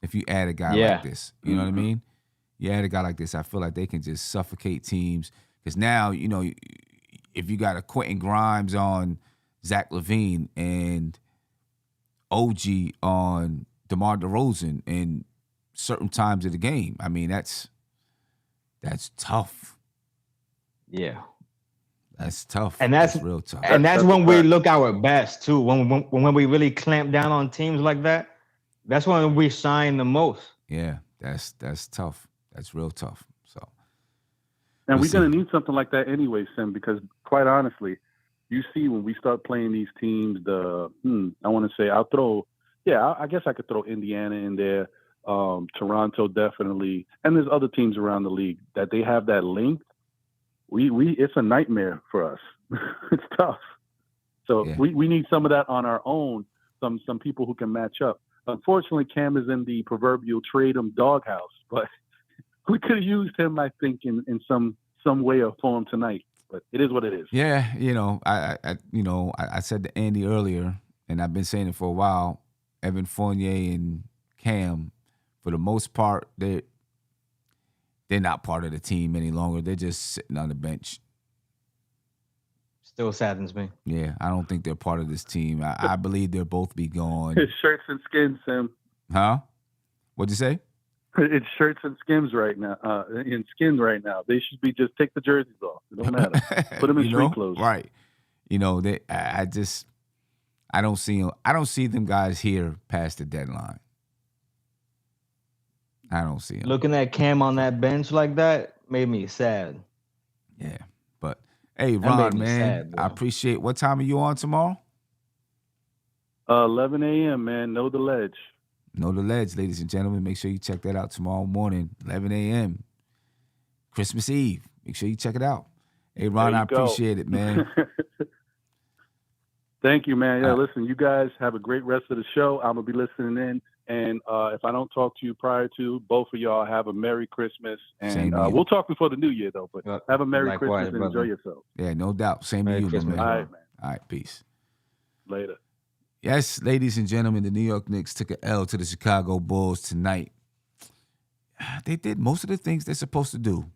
if you add a guy like this. You know what I mean? You add a guy like this, I feel like they can just suffocate teams. Because now, if you got a Quentin Grimes on Zach LaVine and OG on DeMar DeRozan in certain times of the game, I mean, that's tough. Yeah. That's tough. And that's real tough. And that's when we look our best too. When we really clamp down on teams like that, that's when we shine the most. Yeah, that's tough. That's real tough. So, and we're going to need something like that anyway, Sim, because quite honestly, you see when we start playing these teams, I want to say I guess I could throw Indiana in there, Toronto definitely, and there's other teams around the league that they have that length. It's a nightmare for us. It's tough. So we need some of that on our own, some people who can match up. Unfortunately, Cam is in the proverbial trade him doghouse, but we could have used him, I think, in some way or form tonight. But it is what it is. Yeah, I said to Andy earlier, and I've been saying it for a while, Evan Fournier and Cam, for the most part, they're not part of the team any longer. They're just sitting on the bench. Still saddens me. Yeah, I don't think they're part of this team. I believe they'll both be gone. It's shirts and skins, Sam. Huh? What'd you say? It's shirts and skins right now. They should be just take the jerseys off. It don't matter. Put them in street clothes. Right. I don't see them guys here past the deadline. I don't see him. Looking at Cam on that bench like that made me sad. Yeah. But, hey, Ron, man, I appreciate. What time are you on tomorrow? 11 a.m., man. Know the ledge. Know the ledge, ladies and gentlemen. Make sure you check that out tomorrow morning, 11 a.m. Christmas Eve. Make sure you check it out. Hey, Ron, I appreciate it, man. Thank you, man. Yeah, listen, you guys have a great rest of the show. I'm going to be listening in. And if I don't talk to you prior to, both of y'all have a Merry Christmas. And we'll talk before the new year, though. But have a Merry Christmas and enjoy yourself. Yeah, no doubt. Same to you, man. All right, man. All right, peace. Later. Yes, ladies and gentlemen, the New York Knicks took an L to the Chicago Bulls tonight. They did most of the things they're supposed to do.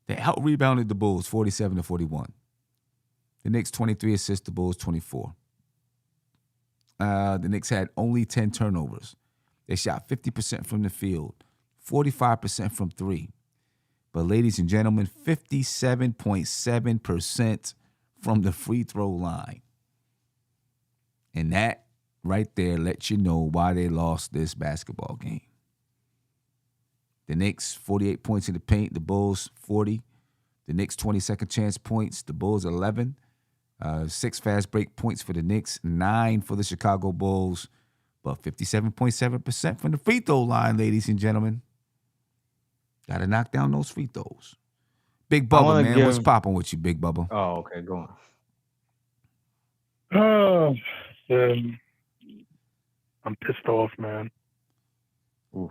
They out-rebounded the Bulls 47-41. The Knicks 23 assists, the Bulls 24. The Knicks had only 10 turnovers. They shot 50% from the field, 45% from three. But ladies and gentlemen, 57.7% from the free throw line. And that right there lets you know why they lost this basketball game. The Knicks, 48 points in the paint. The Bulls, 40. The Knicks, 20 second chance points. The Bulls, 11. 6 fast break points for the Knicks. 9 for the Chicago Bulls. But 57.7% from the free throw line, ladies and gentlemen. Got to knock down those free throws. Big Bubba, man. What's popping with you, Big Bubba? Oh, okay. Go on. Oh, I'm pissed off, man. Oof.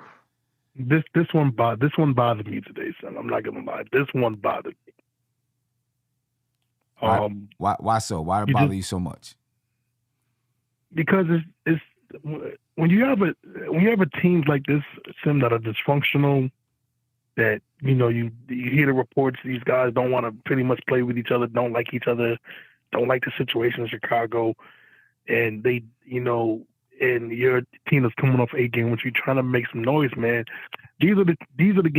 This one bothered me today, son. I'm not gonna lie. This one bothered me. Why so? Why it bother you so much? Because it's when you have a teams like this, Sim, that are dysfunctional, that you hear the reports, these guys don't want to pretty much play with each other, don't like each other, don't like the situation in Chicago, and they and your team is coming off 8 games, which you're trying to make some noise, man. These are the games these are the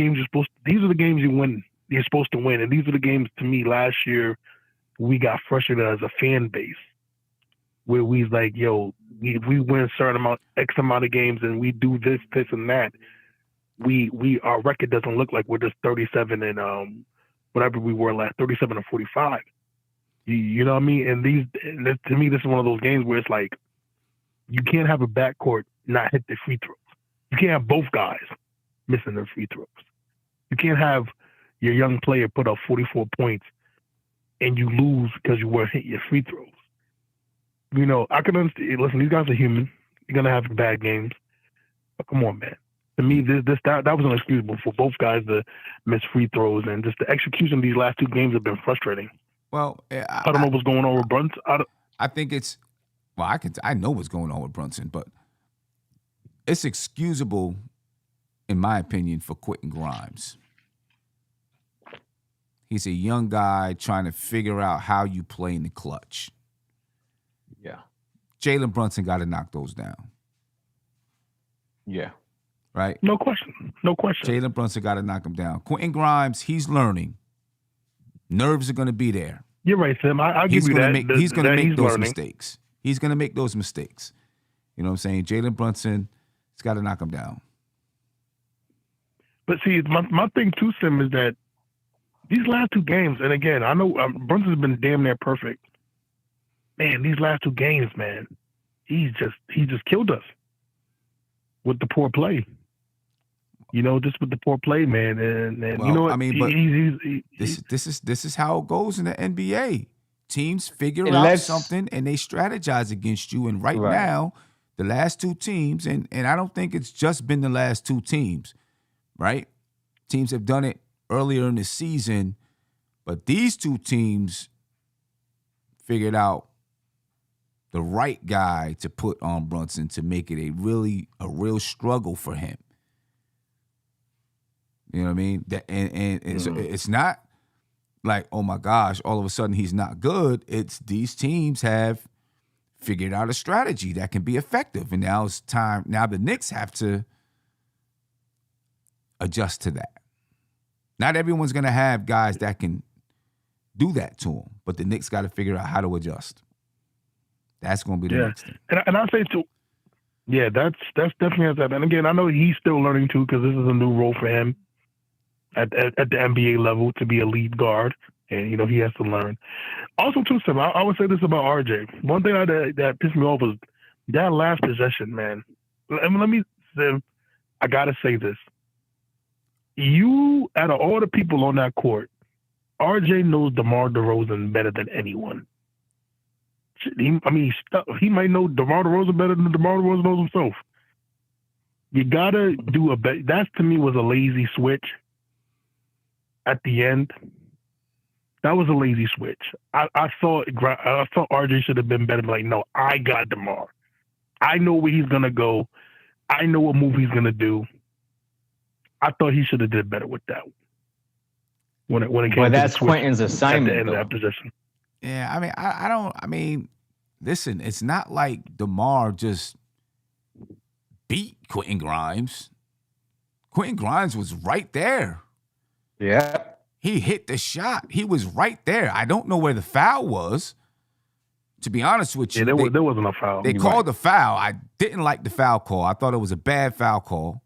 games you're supposed to win. And these are the games, to me, last year we got frustrated as a fan base, where we was like, yo, we win X amount of games and we do this and that. Our record doesn't look like we're just 37 and whatever we were last, 37 or 45. You know what I mean? And to me, this is one of those games where it's like, you can't have a backcourt not hit the free throws. You can't have both guys missing their free throws. You can't have your young player put up 44 points and you lose because you weren't hitting your free throws. I can understand. Listen, these guys are human. You're gonna have bad games. But come on, man. To me, that was unexcusable for both guys to miss free throws, and just the execution of these last 2 games have been frustrating. Well, I don't know what's going on with Brunson. I think it's. Well, I know what's going on with Brunson, but it's excusable, in my opinion, for Quentin Grimes. He's a young guy trying to figure out how you play in the clutch. Yeah. Jalen Brunson got to knock those down. Yeah. Right? No question. Jalen Brunson got to knock him down. Quentin Grimes, he's learning. Nerves are going to be there. You're right, Sam. I'll give you that. He's going to make those learning. mistakes. He's going to make those mistakes. You know what I'm saying? Jalen Brunson, he's got to knock him down. But see, my thing too, Sim, is that these last 2 games, and again, I know Brunson's been damn near perfect. Man, these last 2 games, man, he just killed us with the poor play. Just with the poor play, man. And well, you know what? I mean, this is how it goes in the NBA. Teams figure out something and they strategize against you. And right now, the last 2 teams, and I don't think it's just been the last 2 teams, right? Teams have done it earlier in the season, but these 2 teams figured out the right guy to put on Brunson to make it a real struggle for him. You know what I mean? It's not like, oh my gosh, all of a sudden he's not good. It's these teams have figured out a strategy that can be effective. And now it's time. Now the Knicks have to adjust to that. Not everyone's going to have guys that can do that to them, but the Knicks got to figure out how to adjust. That's going to be the next thing. And I say too, yeah, that's definitely has that. And again, I know he's still learning too, because this is a new role for him at the NBA level to be a lead guard and he has to learn. Also, too, Sim, I would say this about RJ. One thing that pissed me off was that last possession, man. Let me, Sim, I gotta say this. You, out of all the people on that court, RJ knows DeMar DeRozan better than anyone. He might know DeMar DeRozan better than DeMar DeRozan knows himself. You gotta do a bet. That to me was a lazy switch. At the end, that was a lazy switch. I thought RJ should have been better. Like, no, I got DeMar. I know where he's gonna go. I know what move he's gonna do. I thought he should have did better with that. When it came but to that's the switch Quentin's assignment. at the end Though. of that position. Yeah, I mean, I don't. I mean, listen, it's not like DeMar just beat Quentin Grimes. Quentin Grimes was right there. Yeah. He hit the shot. He was right there. I don't know where the foul was. To be honest with you, Yeah, there wasn't a foul. They called the foul. I didn't like the foul call. I thought it was a bad foul call.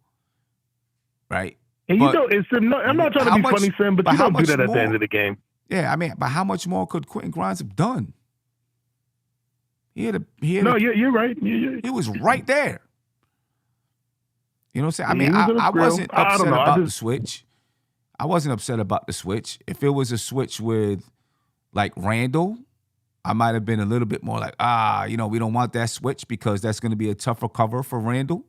Right? And but, I'm not trying to be funny, Sam, but you don't do that at the end of the game. Yeah, I mean, but how much more could Quentin Grimes have done? You're right. He was right there. You know what I'm saying? I mean, I wasn't upset about the switch. I wasn't upset about the switch. If it was a switch with, like, Randall, I might have been a little bit more like, we don't want that switch because that's going to be a tougher cover for Randall.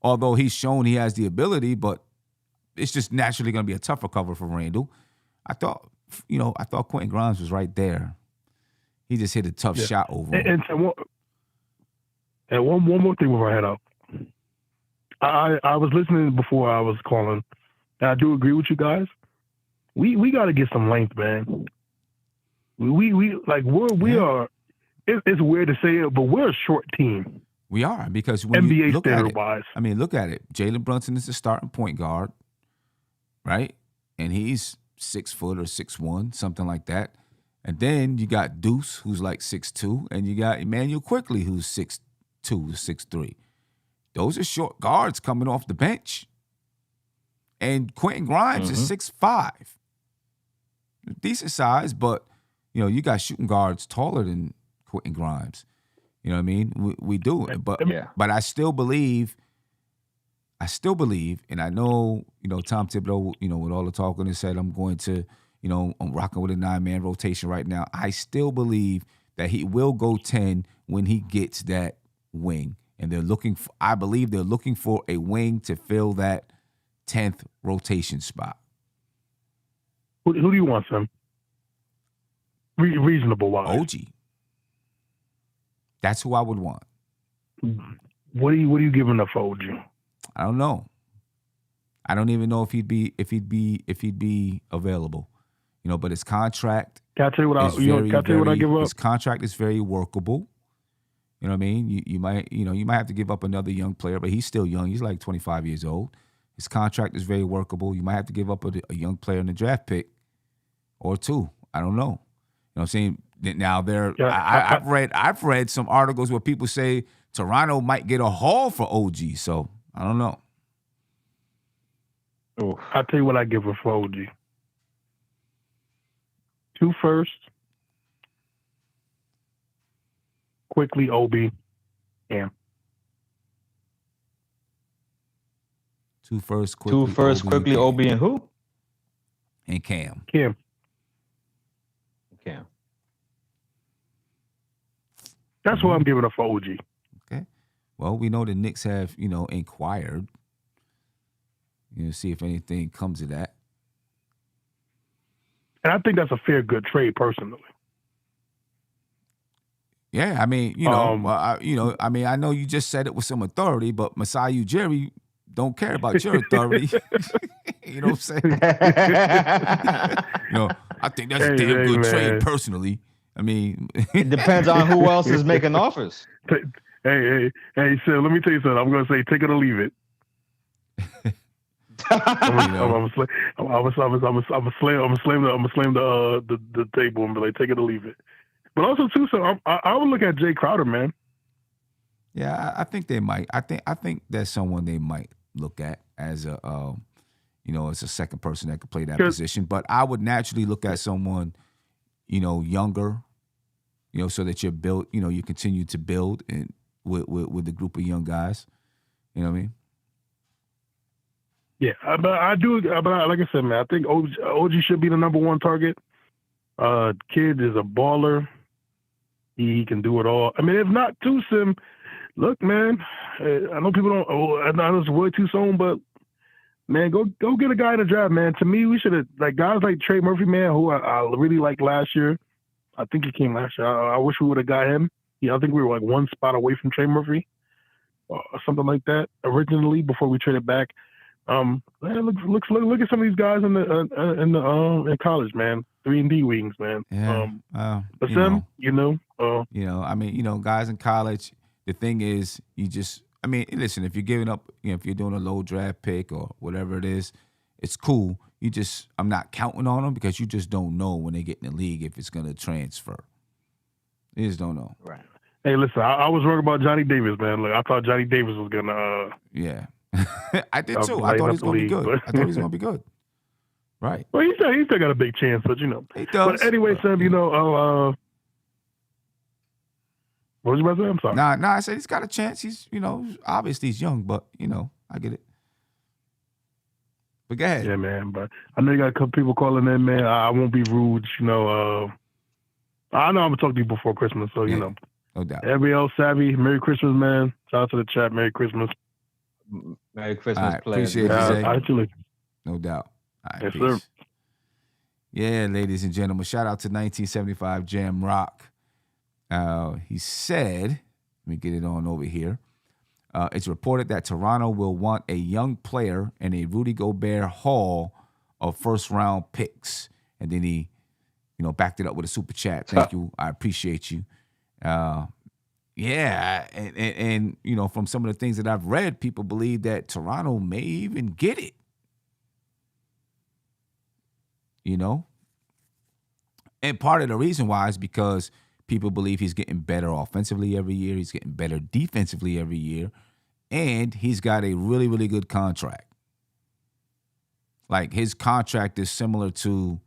Although he's shown he has the ability, but it's just naturally going to be a tougher cover for Randall. I thought Quentin Grimes was right there. He just hit a tough shot over him. And one more thing before I head out. I was listening before I was calling, and I do agree with you guys. We got to get some length, man. We are. It's weird to say it, but we're a short team. We are, because when NBA you look at it, wise. I mean, look at it. Jalen Brunson is the starting point guard, right? And he's 6 foot or 6'1", something like that. And then you got Deuce, who's like 6'2", and you got Emmanuel Quickley, who's 6'2", 6'3". Those are short guards coming off the bench. And Quentin Grimes is 6'5". Decent size, but you got shooting guards taller than Quentin Grimes. You know what I mean? We do. But I still believe, and I know, Tom Thibodeau, with all the talking and said, I'm going to, I'm rocking with a 9-man rotation right now. I still believe that he will go 10 when he gets that wing. And I believe they're looking for a wing to fill that 10th rotation spot. Who do you want, Sam? Reasonable wise. OG. That's who I would want. What are you giving up for OG? I don't know. I don't even know if he'd be available. But his contract. Can I tell you what I give up? His contract is very workable. You know what I mean? You might have to give up another young player, but he's still young. He's like 25 years old. His contract is very workable. You might have to give up a young player in the draft pick or two. I don't know. You know what I'm saying? Now I've read some articles where people say Toronto might get a haul for OG. So I don't know. I'll tell you what I give her for OG. 2 firsts. Quickly, Obi, Cam. 2 firsts, quickly. 2 firsts, quickly, Obi, and who? And Cam. Cam. That's what I'm giving up for OG. Okay. Well, we know the Knicks have, inquired. See if anything comes of that. And I think that's a fair, good trade, personally. Yeah, I mean, I know you just said it with some authority, but Masai Ujiri don't care about your authority. You know what I'm saying? I think that's a damn good trade, personally. I mean, it depends on who else is making offers. Hey, so let me tell you something. I'm going to say, take it or leave it. I'm gonna slam the table and be like, take it or leave it. But also too, so I would look at Jay Crowder, man. Yeah, I think they might. I think that's someone they might look at as a, as a second person that could play that position. But I would naturally look at someone younger, so that you're built, you continue to build and with the group of young guys. You know what I mean? Yeah, but I do. But like I said, man, I think OG should be the number one target. Kid is a baller. He can do it all. I mean, if not too sim, look, man. I know people don't. I know it's way too soon, but man, go get a guy in the draft, man. To me, we should have guys like Trey Murphy, man, who I really liked last year. I think he came last year. I wish we would have got him. Yeah, I think we were like one spot away from Trey Murphy, or something like that originally before we traded back. Man, look at some of these guys in college, man. 3-and-D wings, man. Yeah. But Sam, I mean, guys in college. The thing is, listen. If you're giving up, if you're doing a low draft pick or whatever it is, it's cool. I'm not counting on them because you just don't know when they get in the league if it's gonna transfer. You just don't know. Right. Hey, listen, I was worried about Johnny Davis, man. Like I thought Johnny Davis was gonna. Yeah. I did too. I thought he was going to be good. I thought he was going to be good. Right. Well, he still got a big chance, but He does. But anyway, Sam, what was you about to say? I'm sorry. Nah. I said he's got a chance. He's, obviously he's young, but I get it. But go ahead. Yeah, man. But I know you got a couple people calling in, man. I won't be rude. I know I'm gonna talk to you before Christmas, so no doubt. Everybody else savvy. Merry Christmas, man. Shout out to the chat. Merry Christmas. Merry Christmas, right, players. Appreciate you, Zay. Absolutely. No doubt. All right, Yes, peace. sir. Yeah, ladies and gentlemen, shout out to 1975 Jam Rock. He said, let me get it on over here. It's reported that Toronto will want a young player and a Rudy Gobert haul of first-round picks. And then he, backed it up with a super chat. Thank you. I appreciate you. Yeah, and from some of the things that I've read, people believe that Toronto may even get it. And part of the reason why is because people believe he's getting better offensively every year. He's getting better defensively every year. And he's got a really, really good contract. Like, his contract is similar to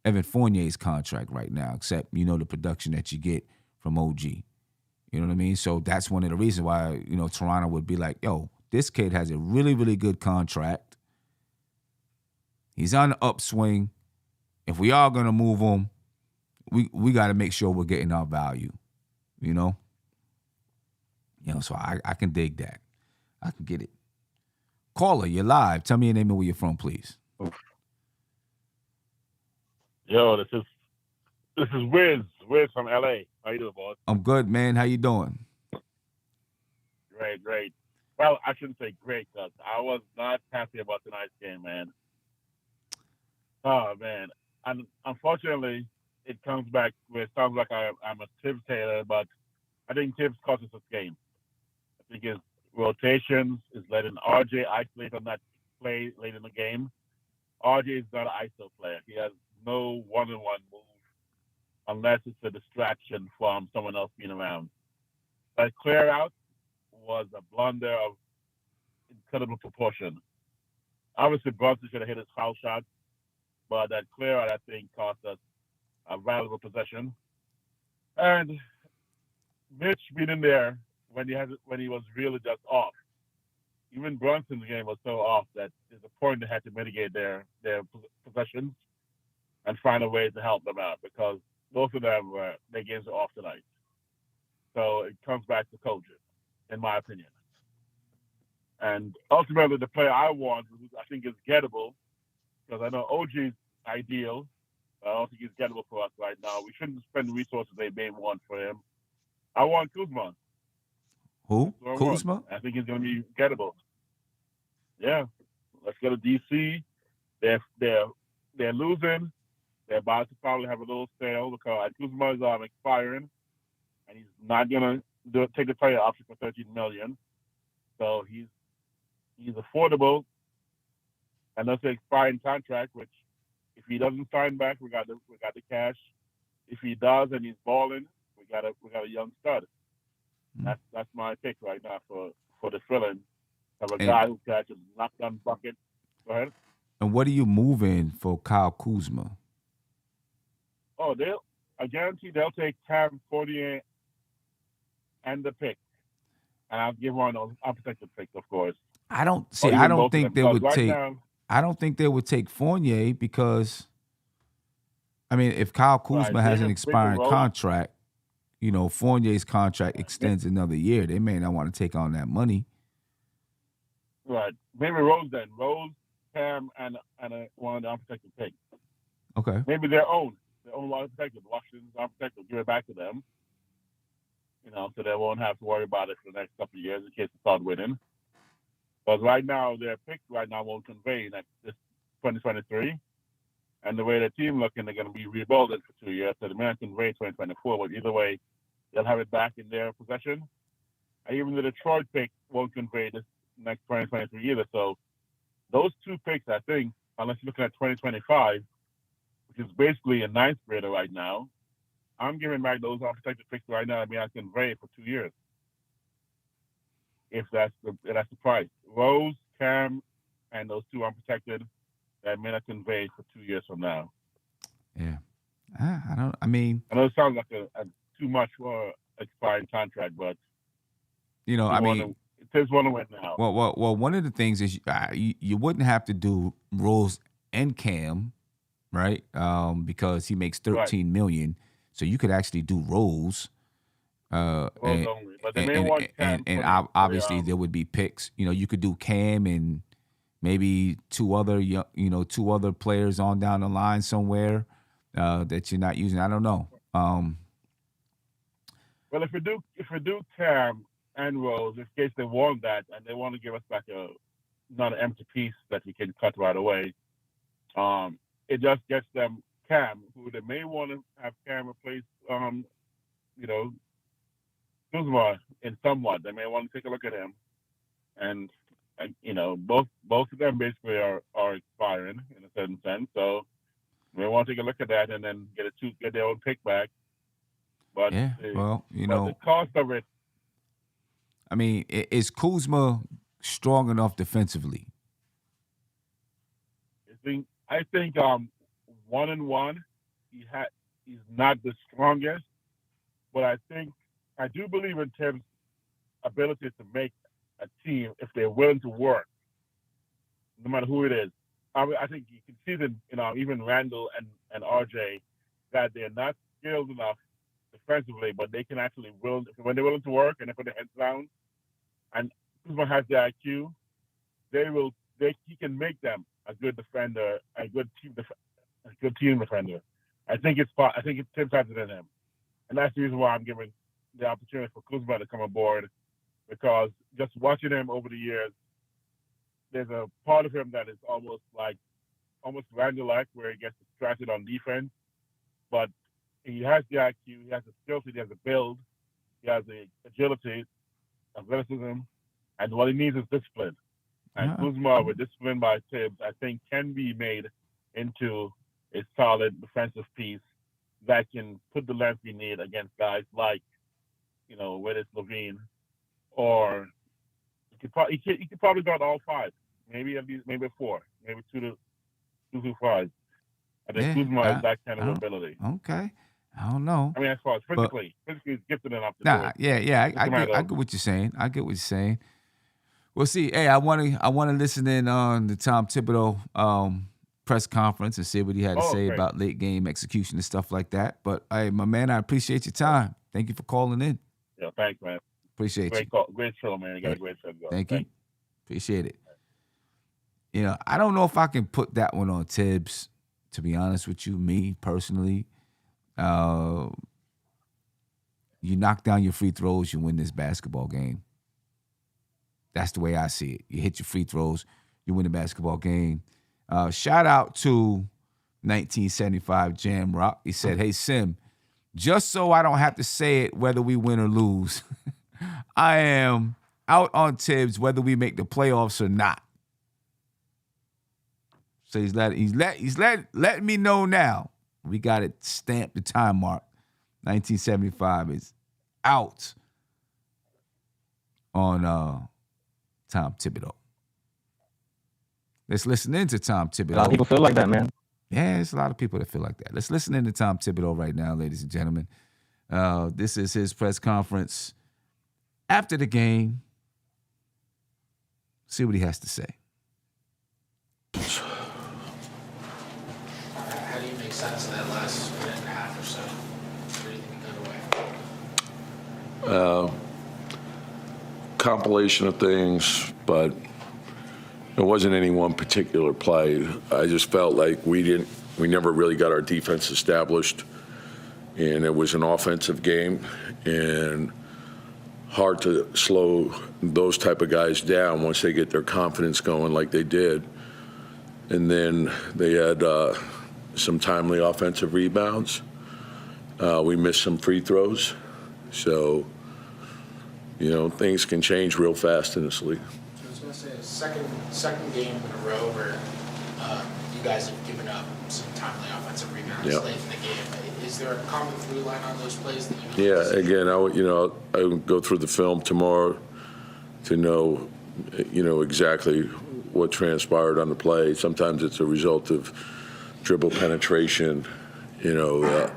Evan Fournier's contract right now, except, the production that you get from OG. You know what I mean? So that's one of the reasons why, Toronto would be like, yo, this kid has a really, really good contract. He's on the upswing. If we are going to move him, we got to make sure we're getting our value, so I can dig that. I can get it. Caller, you're live. Tell me your name and where you're from, please. Yo, this is Wiz from LA. How you doing, boss? I'm good, man. How you doing? Great. Well, I shouldn't say great, because I was not happy about tonight's game, man. Oh, man. And unfortunately, it comes back where it sounds like I'm a Tibbs hater, but I think Tibbs cost us this game. I think his rotations is letting RJ isolate on that play late in the game. RJ is not an ISO player. He has no one-on-one move unless it's a distraction from someone else being around. That clear out was a blunder of incredible proportion. Obviously, Brunson should have hit his foul shot, but that clear out, I think, cost us a valuable possession. And Mitch being in there when he was really just off. Even Brunson's game was so off that there's a point they had to mitigate their possessions and find a way to help them out, because both of them their games are off tonight. So it comes back to coaching, in my opinion. And ultimately, the player I want, I think, is gettable, because I know OG's ideal. I don't think he's gettable for us right now. We shouldn't spend resources they may want for him. I want Kuzma. Who? Kuzma? I think he's going to be gettable. Yeah. Let's go to DC. They're losing. They're about to probably have a little sale because Kuzma is expiring, and he's not going to take the player option for $13 million. So he's affordable, and that's an expiring contract. Which, if he doesn't sign back, we got the cash. If he does and he's balling, we got a young stud. That's my pick right now for the filling of a guy who catches knockdown bucket. Go ahead. And what are you moving for Kyle Kuzma? Oh, I guarantee they'll take Cam Fournier and the pick, and I'll give one of those unprotected picks, of course. I don't Or even I both don't of think them, they because would right take. now, I don't think they would take Fournier because, I mean, if Kyle Kuzma right, has an David expiring Rose, contract, Fournier's contract extends another year. They may not want to take on that money. right? Maybe Rose then. Rose, Cam, and one of the unprotected picks. Okay. Maybe their own unprotected. Washington's unprotected. Give it back to them. So they won't have to worry about it for the next couple of years in case they start winning. Because right now, their picks right now won't convey next this 2023. And the way the team looking, they're going to be rebuilding for 2 years. So they may not convey 2024, but either way, they'll have it back in their possession. And even the Detroit pick won't convey this next 2023 either. So those two picks, I think, unless you're looking at 2025, which is basically a ninth grader right now, I'm giving back those unprotected picks right now. I mean, I can convey for 2 years. If that's the price. Rose, Cam, and those two unprotected, that may not convey for 2 years from now. Yeah. I mean, I know it sounds like a too much for an expiring contract, but it is one to win now. Well, one of the things is you wouldn't have to do Rose and Cam, right? Because he makes $13 million, so you could actually do Rose. Only, but they may want Cam obviously there would be picks. You could do Cam and maybe two other players on down the line somewhere that you're not using. I don't know. Well, if we do Cam and Rose, in case they want that and they want to give us back not an empty piece that we can cut right away, it just gets them Cam, who they may want to have Cam replace, Kuzma in somewhat. They may want to take a look at him, and both of them basically are expiring in a certain sense. So they want to take a look at that and then get their own pick back. But yeah, but the cost of it. I mean, is Kuzma strong enough defensively? I think 1-on-1, he's not the strongest, but I do believe in Tim's ability to make a team if they're willing to work, no matter who it is. I think you can see that, even Randall and RJ, that they're not skilled enough defensively, but they can actually when they're willing to work and they put their heads down, and Kuzma has the IQ, he can make them a good defender, a good team defender. I think it's Tim has it in him, and that's the reason why I'm giving the opportunity for Kuzma to come aboard, because just watching him over the years, there's a part of him that is almost Randall-like, where he gets distracted on defense, but he has the IQ, he has the skills, he has the build, he has the agility, athleticism, and what he needs is discipline. And Kuzma, with discipline by Tibbs, I think can be made into a solid defensive piece that can put the length we need against guys like, whether it's Levine, or he could probably guard all five, maybe four, maybe two to five. I think Kuzma has that kind of ability. Okay. I don't know. I mean, as far as physically he's gifted enough to do it. I get what you're saying. Well, see, hey, I want to listen in on the Tom Thibodeau press conference and see what he had to say about late game execution and stuff like that. But hey, my man, I appreciate your time. Thank you for calling in. Yeah, thanks, man. Appreciate you. Great show, man. You got a great show. Thank you. Appreciate it. I don't know if I can put that one on Tibbs, to be honest with you, me personally. You knock down your free throws, you win this basketball game. That's the way I see it. You hit your free throws, you win the basketball game. Shout out to 1975 Jam Rock. He said, "Hey, Sim, just so I don't have to say it whether we win or lose, I am out on Tibbs whether we make the playoffs or not." So he's letting me know now. We got it stamped, the time mark. 1975 is out on Tom Thibodeau. Let's listen in to Tom Thibodeau. A lot of people feel like that, man. Yeah, there's a lot of people that feel like that. Let's listen in to Tom Thibodeau right now, ladies and gentlemen. This is his press conference after the game. See what he has to say. How do you make sense of that last minute and a half or so? What do you think got away? Compilation of things, but it wasn't any one particular play. I just felt like we never really got our defense established, and it was an offensive game, and hard to slow those type of guys down once they get their confidence going like they did. And then they had some timely offensive rebounds. We missed some free throws. So, things can change real fast in this league. I was going to say, second game in a row where you guys have given up some timely offensive rebounds late in the game. Is there a common through line on those plays that you? Yeah, again, I would go through the film tomorrow to know, exactly what transpired on the play. Sometimes it's a result of dribble penetration, or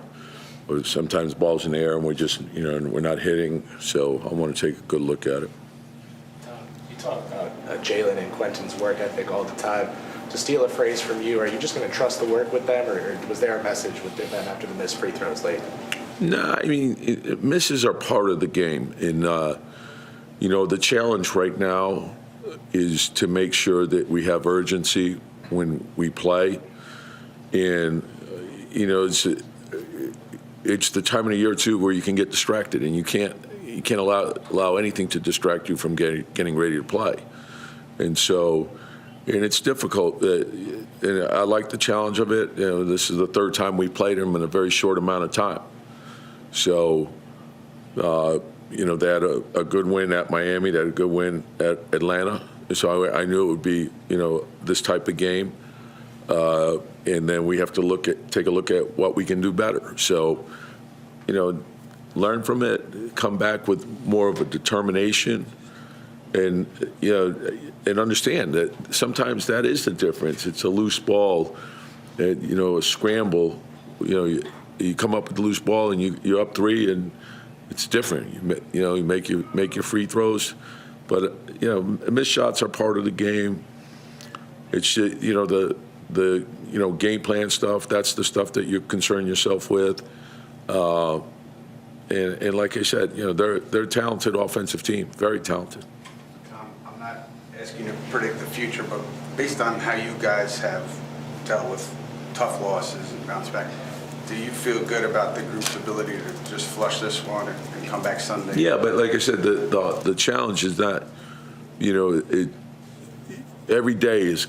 sometimes balls in the air and we're just, we're not hitting. So I want to take a good look at it. You talk about Jalen and Quentin's work ethic all the time. To steal a phrase from you, are you just going to trust the work with them, or was there a message with them after the missed free throws late? No, misses are part of the game. And, the challenge right now is to make sure that we have urgency when we play. And, it's the time of the year, too, where you can get distracted, and you can't allow anything to distract you from getting ready to play. And so... And it's difficult. And I like the challenge of it. This is the third time we played them in a very short amount of time. So, they had a good win at Miami. They had a good win at Atlanta. So I knew it would be, this type of game. And then we have to take a look at what we can do better. So, learn from it, come back with more of a determination. And, and understand that sometimes that is the difference. It's a loose ball, a scramble. You come up with the loose ball and you're up 3, and it's different. You make your free throws, but missed shots are part of the game. It's the game plan stuff. That's the stuff that you concern yourself with. And like I said, they're a talented offensive team, very talented. Asking you to predict the future, but based on how you guys have dealt with tough losses and bounce back, do you feel good about the group's ability to just flush this one and come back Sunday? Yeah, but like I said, the challenge is that, every day is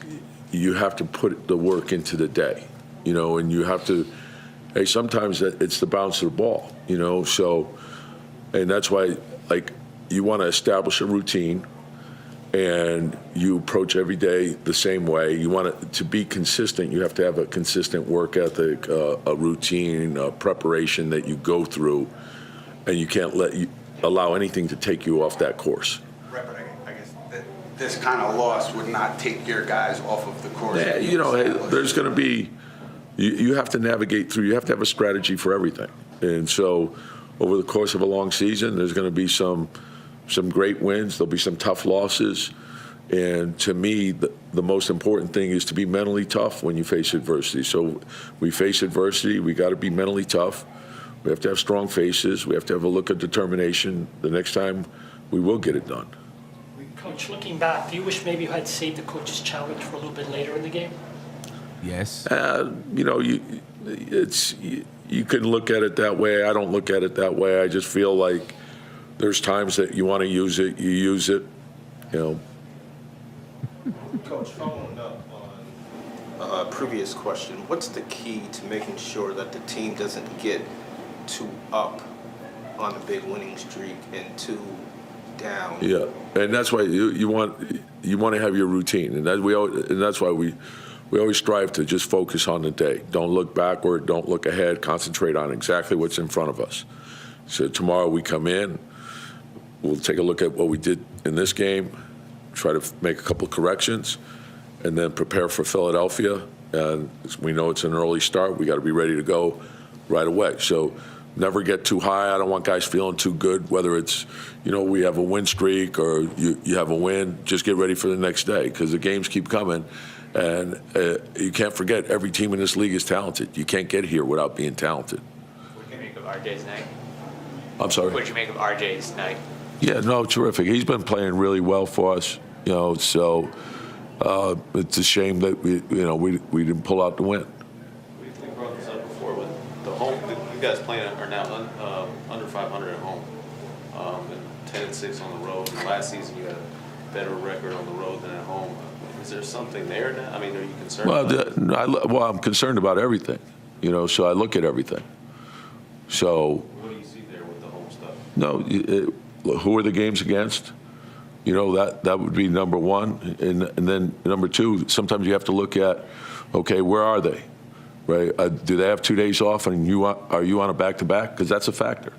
you have to put the work into the day, and you have to, sometimes it's the bounce of the ball, so, and that's why, you want to establish a routine. And you approach every day the same way. You want it to be consistent. You have to have a consistent work ethic, a routine, a preparation that you go through, and you can't allow anything to take you off that course. Right, but I guess this kind of loss would not take your guys off of the course. Yeah, there's going to be. You have to navigate through. You have to have a strategy for everything. And so, over the course of a long season, there's going to be some great wins. There'll be some tough losses. And to me, the most important thing is to be mentally tough when you face adversity. So we face adversity. We got to be mentally tough. We have to have strong faces. We have to have a look of determination. The next time, we will get it done. Coach, looking back, do you wish maybe you had saved the coach's challenge for a little bit later in the game? Yes. You can look at it that way. I don't look at it that way. I just feel like there's times that you want to use it, you use it, Coach, following up on a previous question, what's the key to making sure that the team doesn't get too up on a big winning streak and too down? Yeah, and that's why you want to have your routine, and that's why we always strive to just focus on the day. Don't look backward, don't look ahead, concentrate on exactly what's in front of us. So tomorrow we come in, we'll take a look at what we did in this game, try to make a couple of corrections, and then prepare for Philadelphia And we know it's an early start. We got to be ready to go right away. So never get too high. I don't want guys feeling too good, whether it's, we have a win streak or you have a win. Just get ready for the next day because the games keep coming. And you can't forget, every team in this league is talented. You can't get here without being talented. What do you make of RJ's night? I'm sorry? What did you make of RJ's night? Yeah, no, terrific. He's been playing really well for us, so it's a shame that we didn't pull out the win. We brought this up before with the home. You guys are now under 500 at home, and 10-6 on the road. And last season you had a better record on the road than at home. Is there something there now? I mean, are you concerned? Well, I'm concerned about everything, so I look at everything. So. What do you see there with the home stuff? No, who are the games against? That would be number one. And then number two, sometimes you have to look at, okay, where are they? Right? Do they have 2 days off and are you on a back-to-back? Because that's a factor.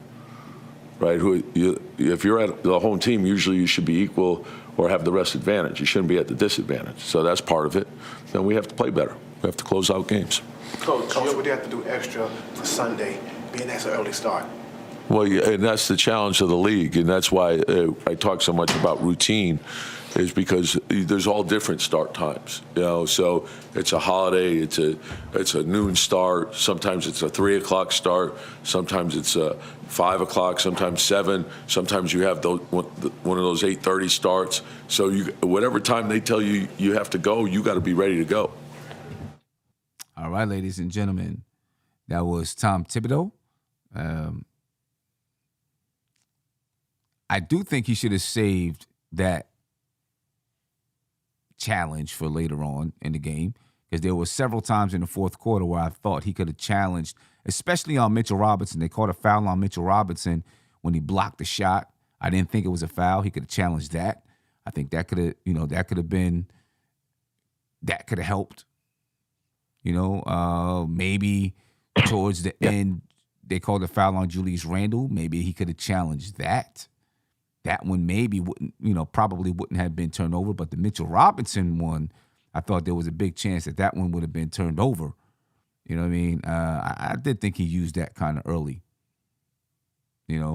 Right? If you're at the home team, usually you should be equal or have the rest advantage. You shouldn't be at the disadvantage. So that's part of it. Then we have to play better. We have to close out games. Coach, what do you have to do extra for Sunday, being that's an early start? Well, yeah, and that's the challenge of the league, and that's why I talk so much about routine, is because there's all different start times. So it's a holiday, it's a noon start. Sometimes it's a 3 o'clock start. Sometimes it's a 5 o'clock. Sometimes 7. Sometimes you have one of those 8:30 starts. So whatever time they tell you you have to go, you got to be ready to go. All right, ladies and gentlemen, that was Tom Thibodeau. I do think he should have saved that challenge for later on in the game because there were several times in the fourth quarter where I thought he could have challenged, especially on Mitchell Robinson. They called a foul on Mitchell Robinson when he blocked the shot. I didn't think it was a foul. He could have challenged that. I think that could have helped. Maybe towards the end they called a foul on Julius Randle. Maybe he could have challenged that. That one maybe probably wouldn't have been turned over, but the Mitchell Robinson one, I thought there was a big chance that one would have been turned over. You know what I mean? I did think he used that kind of early. The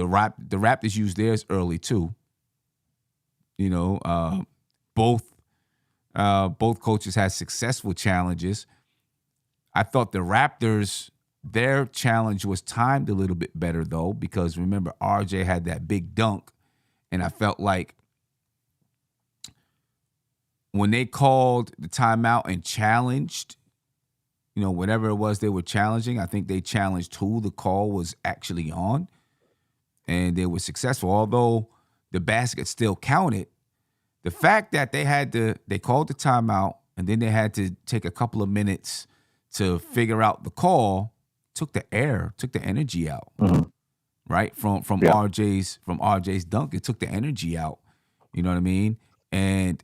Raptors used theirs early too. Both coaches had successful challenges. I thought the Raptors, their challenge was timed a little bit better though, because remember RJ had that big dunk. And I felt like when they called the timeout and challenged, whatever it was they were challenging, I think they challenged who the call was actually on. And they were successful. Although the basket still counted, the fact that they called the timeout and then they had to take a couple of minutes to figure out the call took the energy out. Mm-hmm. Right? From RJ's dunk, it took the energy out. You know what I mean? And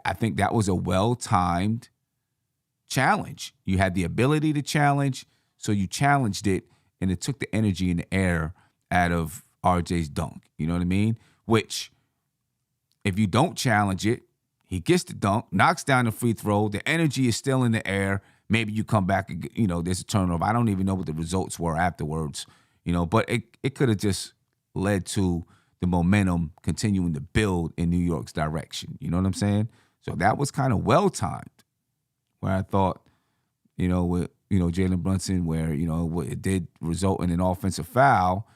I think that was a well-timed challenge. You had the ability to challenge, so you challenged it, and it took the energy and the air out of RJ's dunk. You know what I mean? Which, if you don't challenge it, he gets the dunk, knocks down the free throw, the energy is still in the air. Maybe you come back, there's a turnover. I don't even know what the results were afterwards. But it could have just led to the momentum continuing to build in New York's direction. You know what I'm saying? So that was kind of well-timed, where I thought, with, Jalen Brunson, where, it did result in an offensive foul.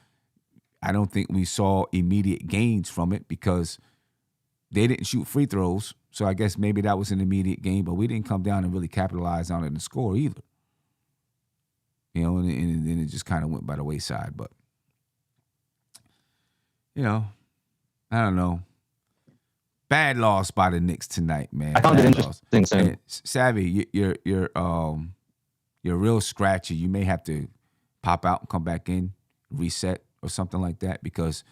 I don't think we saw immediate gains from it because they didn't shoot free throws. So I guess maybe that was an immediate gain, but we didn't come down and really capitalize on it and score either. And then it just kind of went by the wayside. But, I don't know. Bad loss by the Knicks tonight, man. I found it interesting, Sam. Savvy, you're real scratchy. You may have to pop out and come back in, reset or something like that because,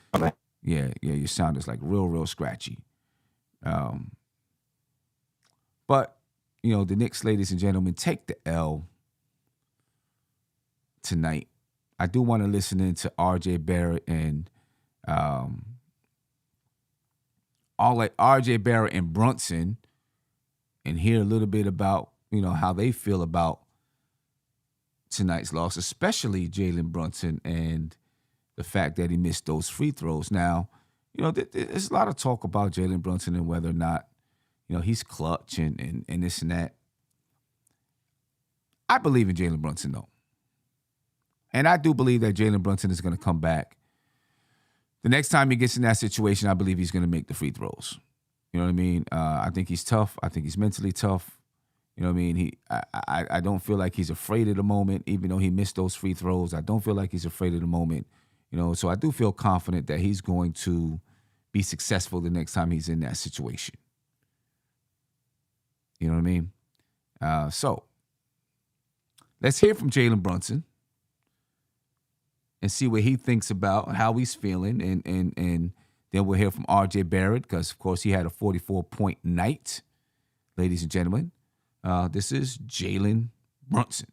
your sound is like real scratchy. But, the Knicks, ladies and gentlemen, take the L tonight. I do want to listen into RJ Barrett and RJ Barrett and Brunson and hear a little bit about how they feel about tonight's loss, especially Jalen Brunson and the fact that he missed those free throws. Now, there's a lot of talk about Jalen Brunson and whether or not, he's clutch and this and that. I believe in Jalen Brunson, though. And I do believe that Jalen Brunson is going to come back. The next time he gets in that situation, I believe he's going to make the free throws. You know what I mean? I think he's tough. I think he's mentally tough. You know what I mean? I don't feel like he's afraid of the moment, even though he missed those free throws. I don't feel like he's afraid of the moment. So I do feel confident that he's going to be successful the next time he's in that situation. You know what I mean? So let's hear from Jalen Brunson and see what he thinks about how he's feeling. And then we'll hear from RJ Barrett because, of course, he had a 44-point night. Ladies and gentlemen, this is Jalen Brunson.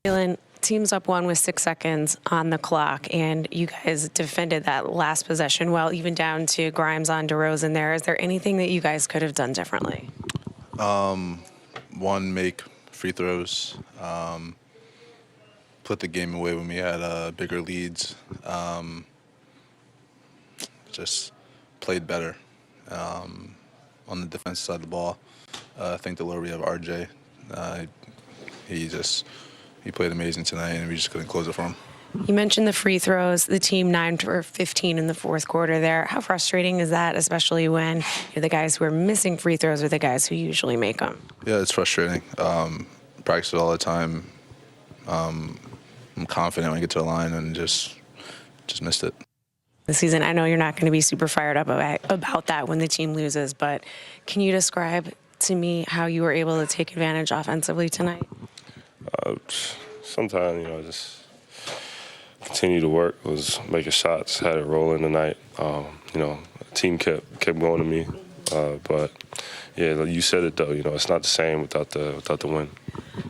Jalen, team's up 1 with 6 seconds on the clock, and you guys defended that last possession well, even down to Grimes on DeRozan there. Is there anything that you guys could have done differently? One, make free throws. Put the game away when we had bigger leads. Just played better on the defensive side of the ball. I think the lower we have RJ. He played amazing tonight, and we just couldn't close it for him. You mentioned the free throws, the team 9 for 15 in the fourth quarter there. How frustrating is that, especially when the guys who are missing free throws are the guys who usually make them? Yeah, it's frustrating. Practice it all the time. I'm confident when I get to the line and just missed it. This season, I know you're not going to be super fired up about that when the team loses, but can you describe to me how you were able to take advantage offensively tonight? Sometimes, just continue to work, was making shots, had it rolling tonight. The team kept going to me, but yeah, you said it though. It's not the same without the win.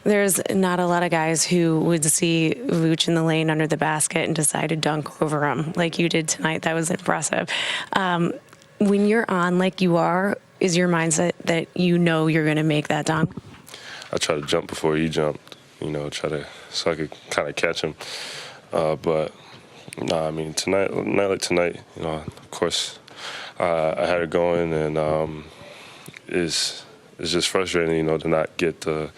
There's not a lot of guys who would see Vooch in the lane under the basket and decide to dunk over him like you did tonight. That was impressive. When you're on like you are, is your mindset that you're going to make that dunk? I try to jump before he jumped. So I could kind of catch him. But tonight, not like tonight. Of course, I had it going, and it's just frustrating, to not get the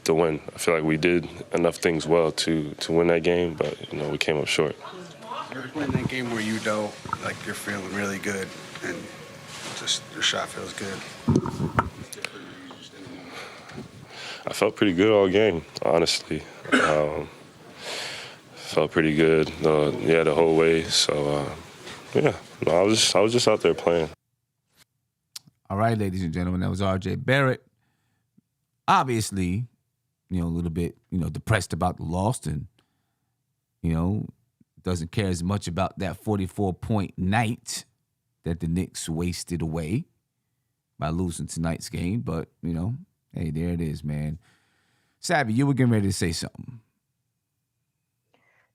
win. I feel like we did enough things well to win that game, but we came up short. You're in that game where you know, like you're feeling really good, and just your shot feels good. I felt pretty good all game, honestly. Felt pretty good, the whole way. So, I was just out there playing. All right, ladies and gentlemen, that was RJ Barrett. Obviously, a little bit, depressed about the loss and, doesn't care as much about that 44-point night that the Knicks wasted away by losing tonight's game. But, hey, there it is, man. Savvy, you were getting ready to say something.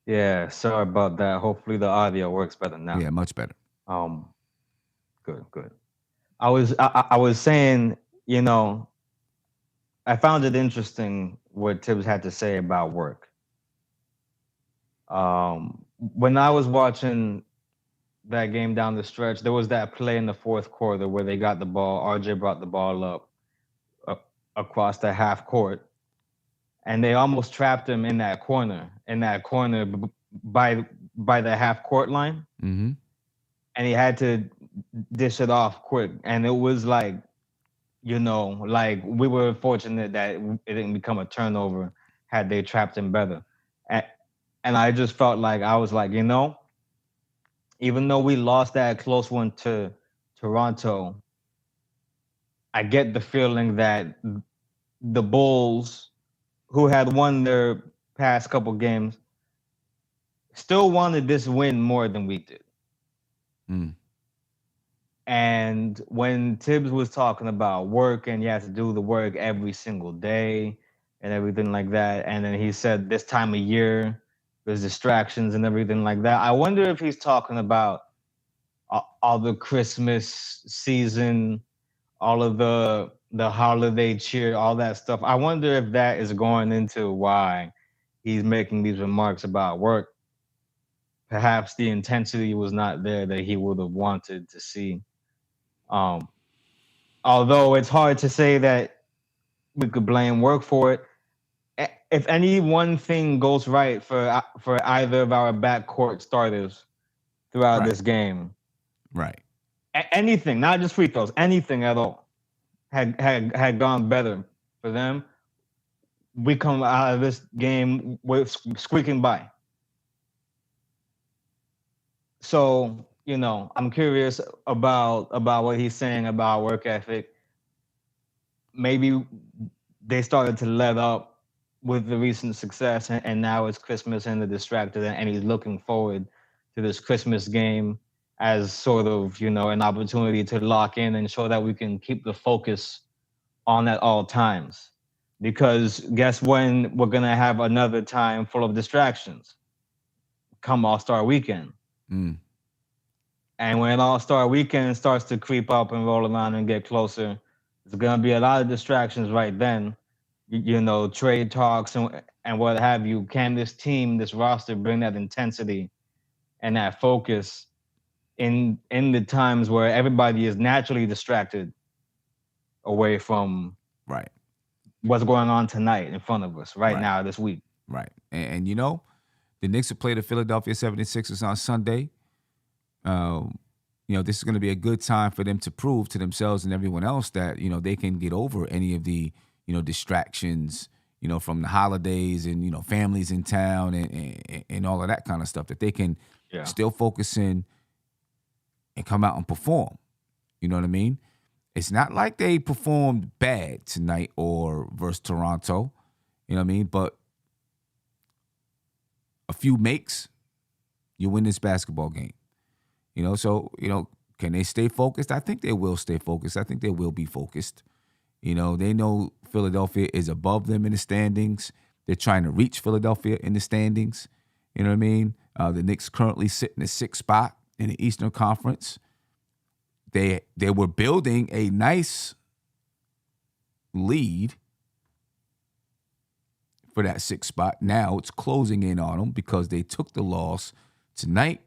Yeah, sorry about that. Hopefully the audio works better now. Yeah, much better. Good. I was saying, I found it interesting what Tibbs had to say about work. When I was watching that game down the stretch, there was that play in the fourth quarter where they got the ball. RJ brought the ball up across the half court, and they almost trapped him in that corner by the half court line. Mm-hmm. And he had to dish it off quick. And it was like, like we were fortunate that it didn't become a turnover had they trapped him better. And I just felt like, I was like, even though we lost that close one to Toronto, I get the feeling that the Bulls, who had won their past couple games, still wanted this win more than we did. Mm. And when Tibbs was talking about work and you have to do the work every single day and everything like that, and then he said this time of year there's distractions and everything like that, I wonder if he's talking about all the Christmas season, all of the the holiday cheer, all that stuff. I wonder if that is going into why he's making these remarks about work. Perhaps the intensity was not there that he would have wanted to see. Um, Although it's hard to say that we could blame work for it. If any one thing goes right for either of our backcourt starters throughout this game, Right. Anything, not just free throws, anything at all, had gone better for them, we come out of this game with squeaking by. So, I'm curious about what he's saying about work ethic. Maybe they started to let up with the recent success, and now it's Christmas and they're distracted, and he's looking forward to this Christmas game as sort of, an opportunity to lock in and show that we can keep the focus on at all times. Because guess when we're going to have another time full of distractions? Come All-Star Weekend. Mm. And when All-Star Weekend starts to creep up and roll around and get closer, there's going to be a lot of distractions right then. Trade talks and what have you. Can this team, this roster, bring that intensity and that focus in the times where everybody is naturally distracted away from what's going on tonight in front of us now this week? Right. And the Knicks will play the Philadelphia 76ers on Sunday. This is going to be a good time for them to prove to themselves and everyone else that, they can get over any of the, distractions, from the holidays and, families in town and all of that kind of stuff, that they can still focus in and come out and perform. You know what I mean? It's not like they performed bad tonight or versus Toronto. You know what I mean? But a few makes, you win this basketball game. So, can they stay focused? I think they will stay focused. I think they will be focused. They know Philadelphia is above them in the standings. They're trying to reach Philadelphia in the standings. You know what I mean? The Knicks currently sit in the 6th spot in the Eastern Conference. They were building a nice lead for that 6th spot. Now it's closing in on them because they took the loss tonight.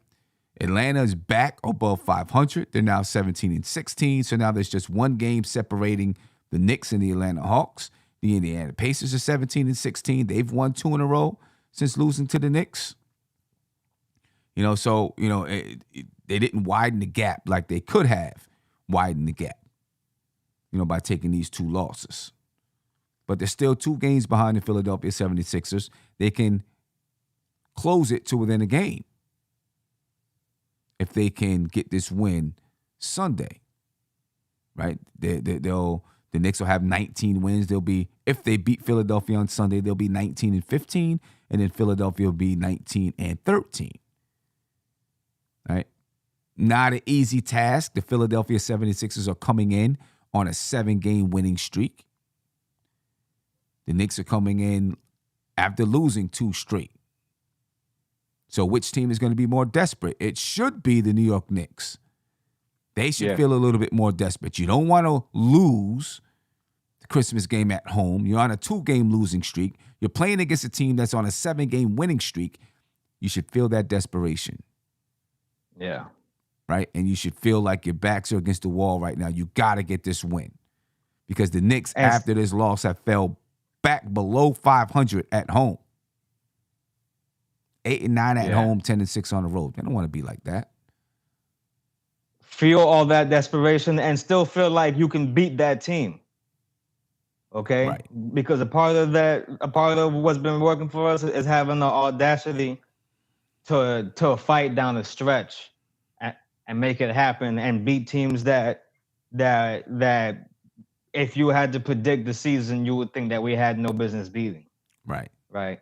Atlanta is back above 500. They're now 17-16. So now there's just one game separating the Knicks and the Atlanta Hawks. The Indiana Pacers are 17-16. They've won 2 in a row since losing to the Knicks. They didn't widen the gap like they could have widened the gap, by taking these 2 losses. But they're still 2 games behind the Philadelphia 76ers. They can close it to within a game if they can get this win Sunday, right? The Knicks will have 19 wins. If they beat Philadelphia on Sunday, they'll be 19-15, and then Philadelphia will be 19-13. Right? Not an easy task. The Philadelphia 76ers are coming in on a 7-game winning streak. The Knicks are coming in after losing 2 straight. So which team is going to be more desperate? It should be the New York Knicks. They should feel a little bit more desperate. You don't want to lose the Christmas game at home. You're on a 2-game losing streak. You're playing against a team that's on a 7-game winning streak. You should feel that desperation. Yeah. Right? And you should feel like your backs are against the wall right now. You got to get this win. Because the Knicks, after this loss, have fell back below 500 at home. 8-9 at home, 10-6 on the road. They don't want to be like that. Feel all that desperation and still feel like you can beat that team. Okay? Right. Because a part of what's been working for us is having the audacity to fight down the stretch and make it happen and beat teams that if you had to predict the season, you would think that we had no business beating. Right. Right.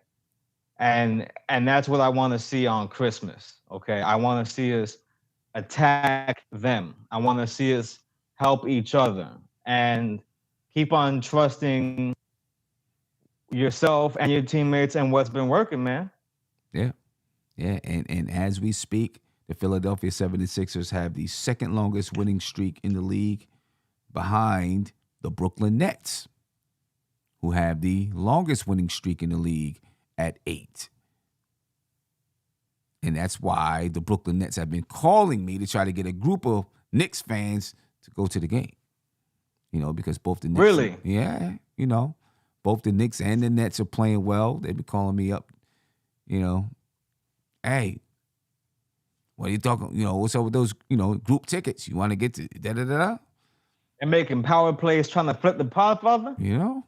And that's what I want to see on Christmas. Okay. I want to see us attack them. I want to see us help each other and keep on trusting yourself and your teammates and what's been working, man. Yeah. Yeah. And as we speak, the Philadelphia 76ers have the 2nd longest winning streak in the league behind the Brooklyn Nets, who have the longest winning streak in the league at 8. And that's why the Brooklyn Nets have been calling me to try to get a group of Knicks fans to go to the game. Because both the Knicks... Really? Yeah, both the Knicks and the Nets are playing well. They've been calling me up, hey, what are you talking, what's up with those, group tickets? You want to get to da-da-da-da? And making power plays trying to flip the Podfather? I don't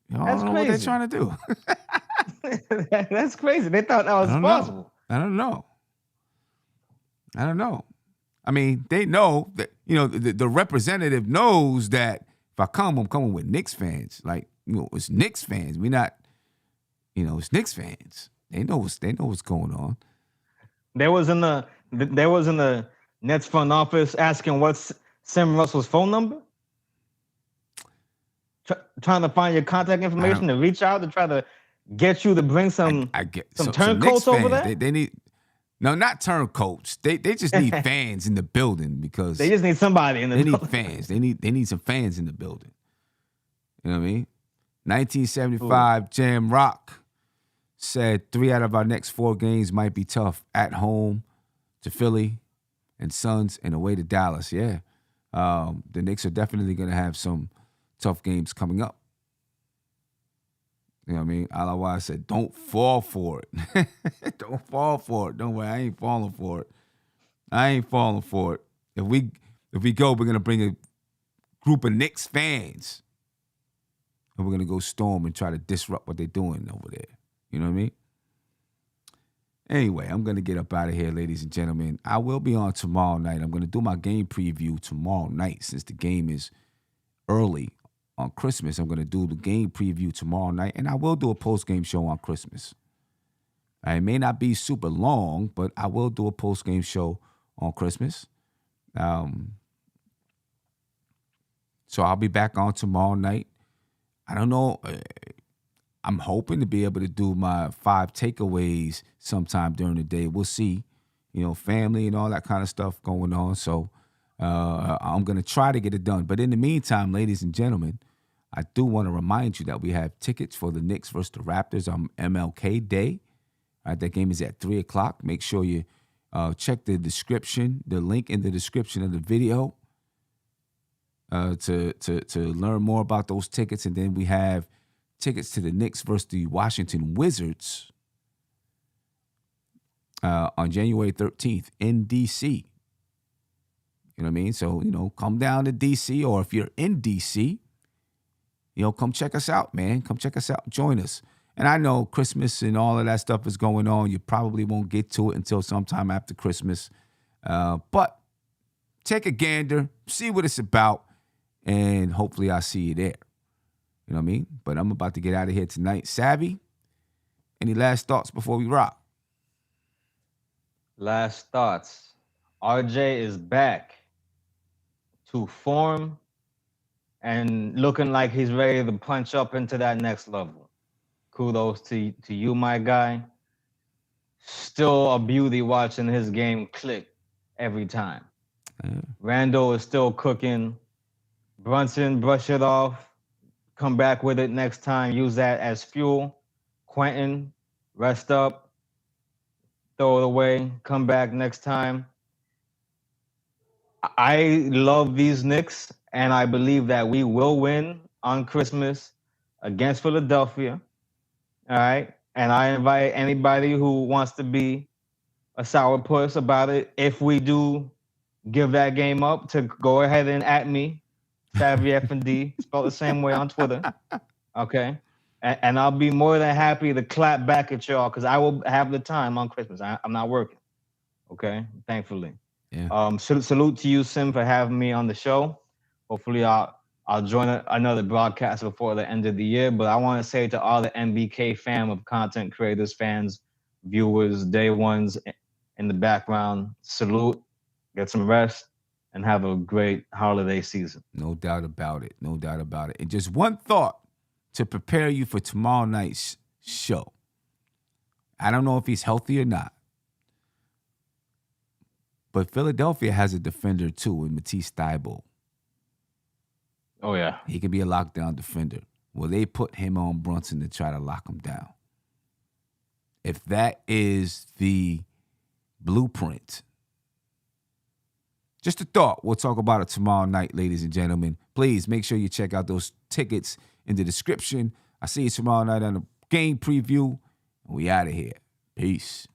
That's know crazy. what they're trying to do. That's crazy. They thought that was possible. I don't know. I mean, they know that, the representative knows that if I come, I'm coming with Knicks fans. Like, it's Knicks fans. We're not, it's Knicks fans. They know what's going on. There was in the Nets front office asking what's Sam Russell's phone number? Trying to find your contact information to reach out to try to get you to bring some turncoats over there? They need... No, not turncoats. They just need fans in the building because they just need somebody in the building. They need fans. They need some fans in the building. You know what I mean? 1975, Jam Rock said 3 out of our next 4 games might be tough. At home to Philly and Suns and away to Dallas. Yeah. The Knicks are definitely going to have some tough games coming up. You know what I mean? Otherwise, I said, don't fall for it. Don't fall for it. Don't worry, I ain't falling for it. If we go, we're gonna bring a group of Knicks fans, and we're gonna go storm and try to disrupt what they're doing over there. You know what I mean? Anyway, I'm gonna get up out of here, ladies and gentlemen. I will be on tomorrow night. I'm gonna do my game preview tomorrow night since the game is early. On Christmas, I'm going to do the game preview tomorrow night, and I will do a post-game show on Christmas. It may not be super long, but I will do a post-game show on Christmas. So I'll be back on tomorrow night. I don't know. I'm hoping to be able to do my 5 takeaways sometime during the day. We'll see. Family and all that kind of stuff going on. So I'm going to try to get it done. But in the meantime, ladies and gentlemen, I do want to remind you that we have tickets for the Knicks versus the Raptors on MLK Day. All right, that game is at 3 o'clock. Make sure you check the description, the link in the description of the video to learn more about those tickets. And then we have tickets to the Knicks versus the Washington Wizards on January 13th in D.C. You know what I mean? So, come down to D.C. or if you're in D.C., come check us out, man. Come check us out. Join us. And I know Christmas and all of that stuff is going on. You probably won't get to it until sometime after Christmas. But take a gander, see what it's about, and hopefully I'll see you there. You know what I mean? But I'm about to get out of here tonight. Savvy, any last thoughts before we rock? Last thoughts. RJ is back to form and looking like he's ready to punch up into that next level. Kudos to you, my guy. Still a beauty watching his game click every time. Randall is still cooking. Brunson, brush it off. Come back with it next time. Use that as fuel. Quentin, rest up. Throw it away. Come back next time. I love these Knicks, and I believe that we will win on Christmas against Philadelphia. All right? And I invite anybody who wants to be a sourpuss about it, if we do give that game up, to go ahead and at me, Savvy F&D, spelled the same way on Twitter. Okay? And I'll be more than happy to clap back at y'all because I will have the time on Christmas. I'm not working. Okay? Thankfully. Yeah. Salute to you, Sim, for having me on the show. Hopefully I'll join another broadcast before the end of the year. But I want to say to all the NBK fam of content creators, fans, viewers, day ones in the background, salute, get some rest, and have a great holiday season. No doubt about it. No doubt about it. And just one thought to prepare you for tomorrow night's show. I don't know if he's healthy or not. But Philadelphia has a defender, too, in Matisse Thibodeau. Oh, yeah. He can be a lockdown defender. Well, they put him on Brunson to try to lock him down. If that is the blueprint, just a thought. We'll talk about it tomorrow night, ladies and gentlemen. Please make sure you check out those tickets in the description. I see you tomorrow night on the game preview. We out of here. Peace.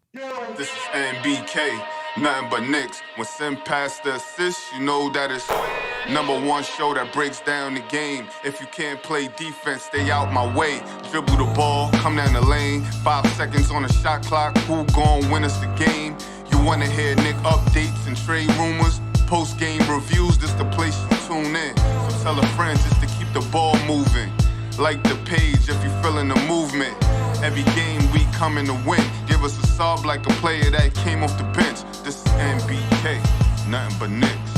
This is NBK, nothing but Knicks. When Sim passed the assist, you know that it's #1 show that breaks down the game. If you can't play defense, stay out my way. Dribble the ball, come down the lane. 5 seconds on the shot clock, who gon' win us the game? You wanna hear Nick updates and trade rumors? Postgame reviews, this the place to tune in. So tell a friend just to keep the ball moving. Like the page if you feeling the movement. Every game we coming to win. Give us a sub like a player that came off the bench. This is NBK, nothing but Knicks.